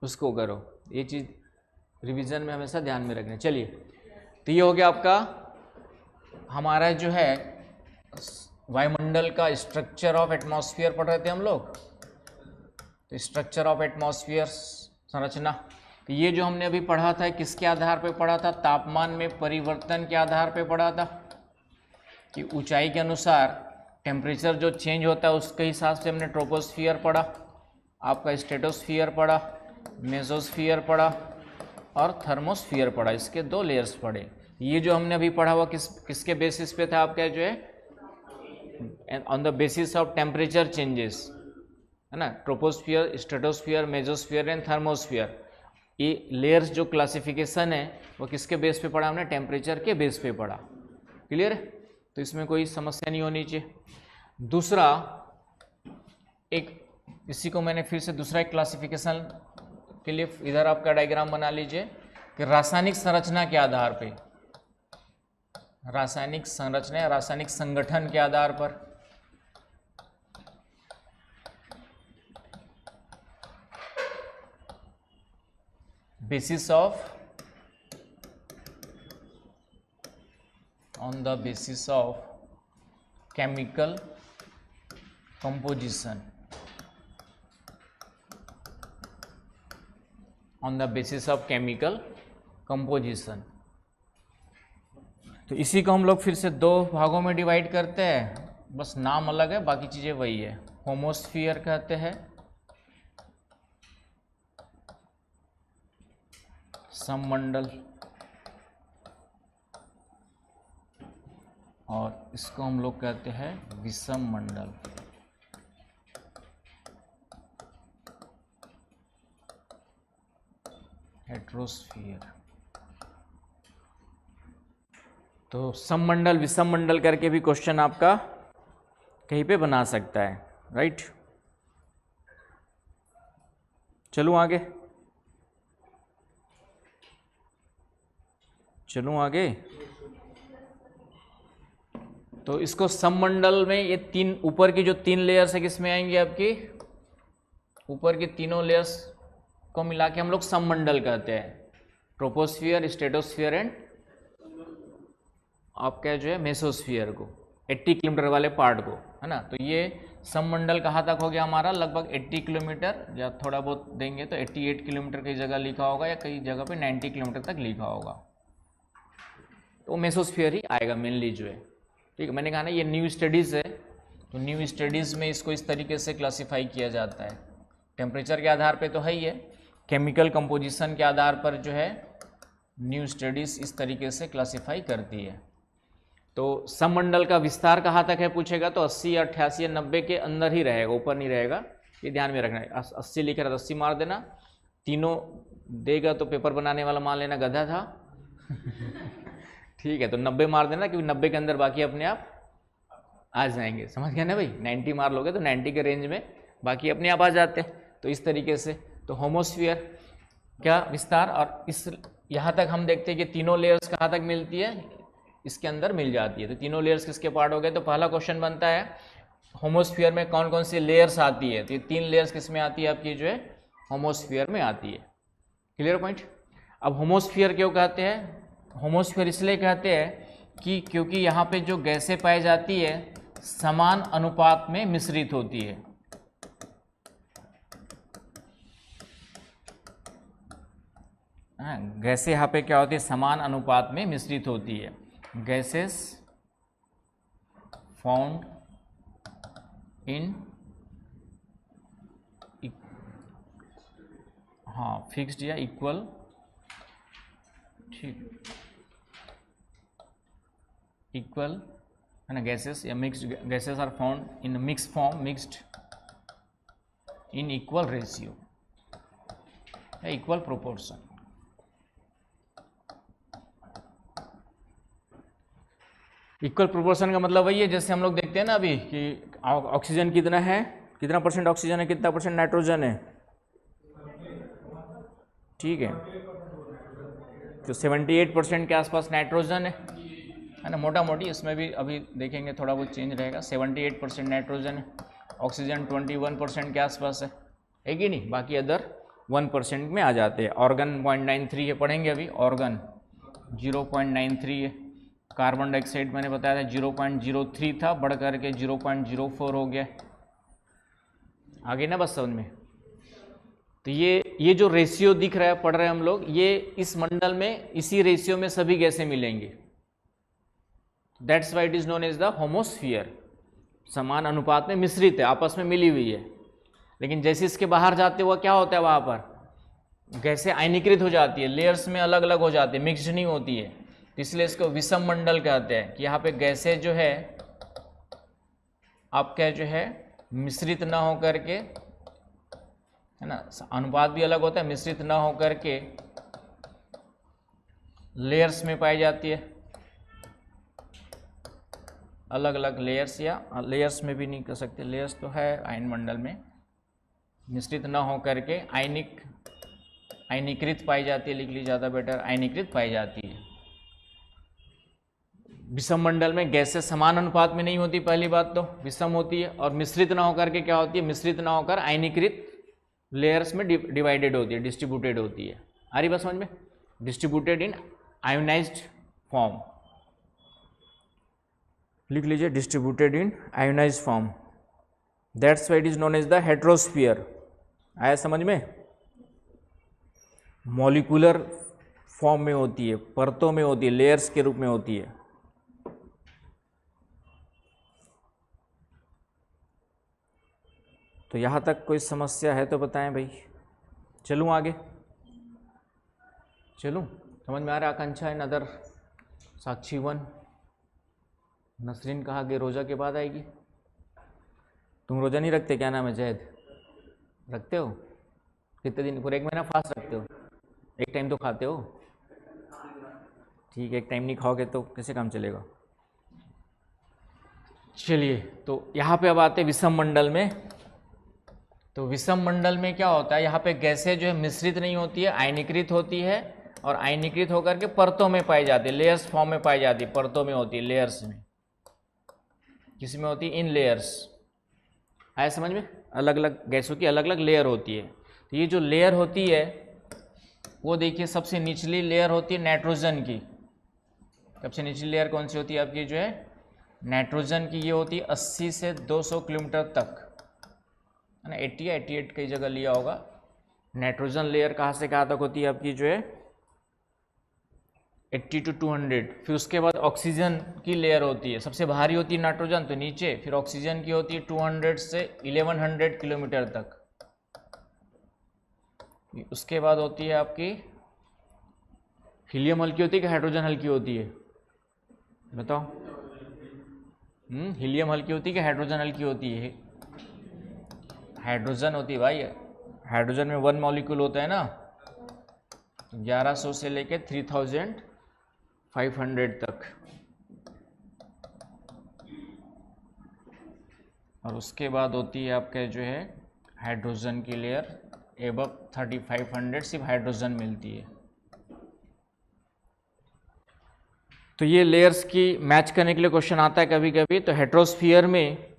उसको करो। ये चीज़ रिवीजन में हमेशा ध्यान में रखना। चलिए, तो ये हो गया आपका हमारा जो है वायुमंडल का स्ट्रक्चर ऑफ एटमॉस्फेयर पढ़ रहे थे हम लोग। तो स्ट्रक्चर ऑफ एटमॉस्फेयर संरचना, तो ये जो हमने अभी पढ़ा था किसके आधार पे पढ़ा था, तापमान में परिवर्तन के आधार पे पढ़ा था, कि ऊंचाई के अनुसार टेम्परेचर जो चेंज होता है उसके हिसाब से हमने ट्रोपोस्फियर पढ़ा, आपका स्ट्रेटोस्फियर पढ़ा, मेसोस्फियर पढ़ा और थर्मोस्फियर पढ़ा। इसके 2 लेयर्स पढ़े। ये जो हमने अभी पढ़ा हुआ किसके बेसिस पे था आपका, जो है on the basis of temperature changes, है ना। Troposphere, stratosphere, mesosphere and thermosphere, ये लेयर्स जो क्लासिफिकेशन है वो किसके बेस पे पढ़ा हमने, टेम्परेचर के बेस पे पढ़ा। क्लियर है? तो इसमें कोई समस्या नहीं होनी चाहिए। दूसरा एक, इसी को मैंने फिर से दूसरा एक क्लासिफिकेशन के लिए इधर आपका डायग्राम बना लीजिए कि रासायनिक संरचना के आधार पे, रासायनिक संरचना, रासायनिक संगठन के आधार पर basis of chemical composition, on the basis of chemical composition। तो इसी को हम लोग फिर से दो भागों में डिवाइड करते हैं, बस नाम अलग है, बाकी चीज़ें वही है। होमोस्फीयर कहते हैं, सममंडल, और इसको हम लोग कहते हैं विषम मंडल। हेट्रोस्फीयर। तो सममंडल विषम मंडल करके भी क्वेश्चन आपका कहीं पे बना सकता है, राइट। चलूं आगे, तो इसको सममंडल में ये तीन ऊपर की जो तीन लेयर्स है किसमें आएंगे, आपकी ऊपर की तीनों लेयर्स को मिला के हम लोग सममंडल कहते हैं। ट्रोपोस्फियर, स्ट्रेटोस्फियर एंड आपका जो है मेसोस्फियर को, 80 किलोमीटर वाले पार्ट को, है ना। तो ये सममंडल कहाँ तक हो गया हमारा, लगभग 80 किलोमीटर, या थोड़ा बहुत देंगे तो 88 किलोमीटर कई जगह लिखा होगा, या कई जगह पे 90 किलोमीटर तक लिखा होगा। तो मेसोस्फियर ही आएगा मेनली जो है, ठीक है। मैंने कहा ना ये न्यू स्टडीज़ है, तो न्यू स्टडीज़ में इसको इस तरीके से क्लासीफाई किया जाता है। टेम्परेचर के आधार पे तो है ही है, केमिकल कंपोजिशन के आधार पर जो है न्यू स्टडीज़ इस तरीके से क्लासीफाई करती है। तो सममंडल का विस्तार कहाँ तक है पूछेगा तो 80, 88 या 90 के अंदर ही रहेगा, ऊपर नहीं रहेगा, ये ध्यान में रखना है। 80 लिख रहा तो 80 मार देना, तीनों देगा तो पेपर बनाने वाला मान लेना गधा था ठीक है, तो 90 मार देना, क्योंकि 90 के अंदर बाकी अपने आप आ जाएंगे, समझ गए ना भाई। 90 मार लोगे तो 90 के रेंज में बाकी अपने आप आ जाते हैं। तो इस तरीके से तो होमोस्फीयर का विस्तार, और इस यहाँ तक हम देखते हैं कि तीनों लेयर्स कहाँ तक मिलती है, इसके अंदर मिल जाती है। तो तीनों लेयर्स किसके पार्ट हो गए, तो पहला क्वेश्चन बनता है होमोस्फीयर में कौन कौन सी लेयर्स आती है। तो ये तीन लेयर्स किस में आती है, आपकी जो है होमोस्फीयर में आती है। Clear point. अब होमोस्फीयर क्यों कहते हैं, होमोस्फीयर इसलिए कहते हैं कि क्योंकि यहाँ पे जो गैसें पाई जाती है समान अनुपात में मिश्रित होती है। गैसें यहाँ पे क्या होती है, समान अनुपात में मिश्रित होती है। गैसेस फाउंड इन फिक्स्ड या इक्वल, ठीक, इक्वल है ना, गैसेस या mixed gases are found in mix form, mixed in equal ratio या इक्वल प्रोपोर्शन। इक्वल प्रोपोर्शन का मतलब वही है जैसे हम लोग देखते हैं ना अभी कि ऑक्सीजन कितना है, कितना परसेंट ऑक्सीजन है, कितना परसेंट नाइट्रोजन है, ठीक है। तो 78% के आसपास नाइट्रोजन है ना, मोटा मोटी। इसमें भी अभी देखेंगे थोड़ा बहुत चेंज रहेगा। 78% नाइट्रोजन है, ऑक्सीजन 21% के आसपास है कि नहीं, बाकी अदर 1% में आ जाते हैं। ऑर्गन 0.93 है, पढ़ेंगे अभी। ऑर्गन 0.93 है। कार्बन डाइऑक्साइड मैंने बताया था 0.03 था, बढ़ करके 0.04 हो गया। आगे ना बस समझ में। तो ये जो रेशियो दिख रहा है, पढ़ रहे हैं हम लोग, ये इस मंडल में इसी रेशियो में सभी गैसें मिलेंगी। That's why it is known as the homosphere. समान अनुपात में मिश्रित है, आपस में मिली हुई है। लेकिन जैसे इसके बाहर जाते हुआ क्या होता है, वहां पर गैसें आयनीकृत हो जाती है, लेयर्स में अलग अलग हो जाती है, मिक्स्ड नहीं होती है। तो इसलिए इसको विषम मंडल कहते हैं कि यहाँ पे गैसें जो है आपका जो है मिश्रित ना हो करके, है ना, अनुपात भी अलग होता है, मिश्रित ना हो करके लेयर्स में पाई जाती है, अलग अलग लेयर्स, या लेयर्स में भी नहीं कह सकते, लेयर्स तो है आयन मंडल में, मिश्रित ना हो करके आयनीकृत पाई जाती है, लिख ली ज़्यादा बेटर, आयनीकृत पाई जाती है। विषम मंडल में गैसें समान अनुपात में नहीं होती, पहली बात तो विषम होती है, और मिश्रित ना होकर के क्या होती है, मिश्रित ना होकर आयनीकृत लेयर्स में डिवाइडेड होती है, डिस्ट्रीब्यूटेड होती है। आ रही बात समझ में? डिस्ट्रीब्यूटेड इन आयोनाइज्ड फॉर्म, लिख लीजिए distributed in ionized form, that's why it is known as the heterosphere. आया समझ में? मॉलिक्यूलर फॉर्म में होती है, परतों में होती है, लेयर्स के रूप में होती है। तो यहां तक कोई समस्या है तो बताएं भाई, चलूं आगे? चलूं? समझ में आ रहा है? आकांक्षा इन अदर, साक्षी 1, नसरीन कहा कि रोजा के बाद आएगी। तुम रोजा नहीं रखते? क्या नाम है जैद? रखते हो? कितने दिन? पूरा 1 महीना फास्ट रखते हो? एक टाइम तो खाते हो? ठीक है, एक टाइम नहीं खाओगे तो कैसे काम चलेगा? चलिए, तो यहाँ पे अब आते हैं विषम मंडल में। तो विषम मंडल में क्या होता है, यहाँ पे गैसें जो है मिश्रित नहीं होती है, आयनीकृत होती है, और आयनीकृत होकर के परतों में पाई जाती है, लेयर्स फॉर्म में पाई जाती है, परतों में होती है, लेयर्स में। किस में होती है? इन लेयर्स। आया समझ में? अलग अलग गैसों की अलग अलग लेयर होती है। तो ये जो लेयर होती है वो देखिए, सबसे निचली लेयर होती है नाइट्रोजन की। सबसे निचली लेयर कौन सी होती है आपकी? जो है नाइट्रोजन की। ये होती है 80 से 200 किलोमीटर तक, है ना? 80 या 88 कई जगह लिया होगा। नाइट्रोजन लेयर कहाँ से कहाँ तक होती है आपकी? जो है 80 to 200। फिर उसके बाद ऑक्सीजन की लेयर होती है, सबसे भारी होती है नाइट्रोजन, तो नीचे। फिर ऑक्सीजन की होती है 200 से 1100 किलोमीटर तक। उसके बाद होती है आपकी हीलियम हल्की होती है कि हाइड्रोजन हल्की होती है? बताओ। हीलियम हल्की होती है कि हाइड्रोजन हल्की होती है? हाइड्रोजन होती है भाई। हाइड्रोजन में 1 मॉलिक्यूल होता है ना, 1100 से लेके 3500 तक। और उसके बाद होती है आपके जो है हाइड्रोजन की लेयर, एबव 3500 सिर्फ हाइड्रोजन मिलती है। तो ये लेयर्स की मैच करने के लिए क्वेश्चन आता है कभी कभी। तो हेट्रोस्फीयर में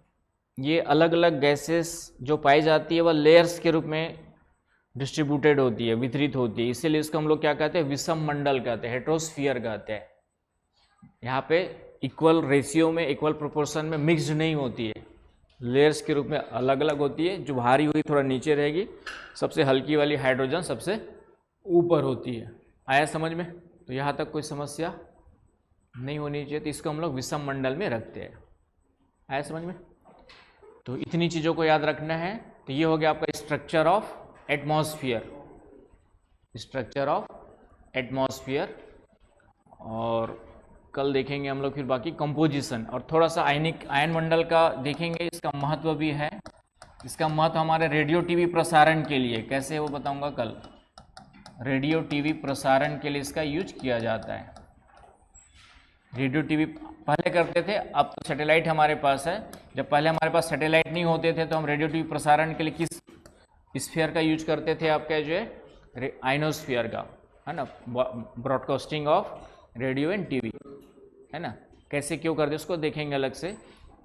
ये अलग अलग गैसेस जो पाई जाती है वह लेयर्स के रूप में डिस्ट्रीब्यूटेड होती है, वितरित होती है, इसीलिए इसको हम लोग क्या कहते हैं? विषम मंडल कहते हैं, हेट्रोस्फीयर कहते हैं। यहाँ पे इक्वल रेशियो में, इक्वल प्रोपोर्शन में मिक्स्ड नहीं होती है, लेयर्स के रूप में अलग अलग होती है। जो भारी हुई थोड़ा नीचे रहेगी, सबसे हल्की वाली हाइड्रोजन सबसे ऊपर होती है। आया समझ में? तो यहाँ तक कोई समस्या नहीं होनी चाहिए, तो इसको हम लोग विषम मंडल में रखते हैं। आया समझ में? तो इतनी चीज़ों को याद रखना है। तो ये हो गया आपका structure of atmosphere, structure of atmosphere. और कल देखेंगे हम लोग फिर बाकी कंपोजिशन, और थोड़ा सा आयन मंडल का देखेंगे, इसका महत्व भी है। इसका महत्व हमारे रेडियो टीवी प्रसारण के लिए कैसे है वो बताऊंगा कल। रेडियो टीवी प्रसारण के लिए इसका यूज किया जाता है। रेडियो टीवी पहले करते थे, अब तो सैटेलाइट हमारे पास है। जब पहले हमारे पास सैटेलाइट नहीं होते थे तो हम रेडियो टीवी प्रसारण के लिए किस स्फीयर का यूज करते थे? आपका जो है आइनोस्फीयर का, है ना? Broadcasting of radio and TV, है ना? कैसे क्यों करते उसको देखेंगे अलग से।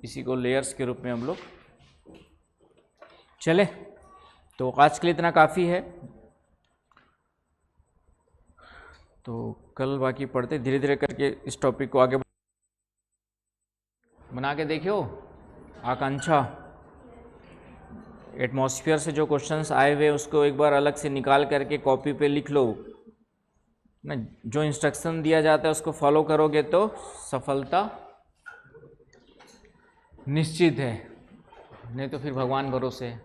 इसी को लेयर्स के रूप में हम लोग। चले, तो आज के लिए इतना काफ़ी है। तो कल बाकी पढ़ते, धीरे धीरे करके इस टॉपिक को आगे बना के देखियो। आकांक्षा, एटमॉस्फेयर से जो क्वेश्चंस आए हुए उसको एक बार अलग से निकाल करके कॉपी पे लिख लो ना। जो इंस्ट्रक्शन दिया जाता है उसको फॉलो करोगे तो सफलता निश्चित है, नहीं तो फिर भगवान भरोसे है।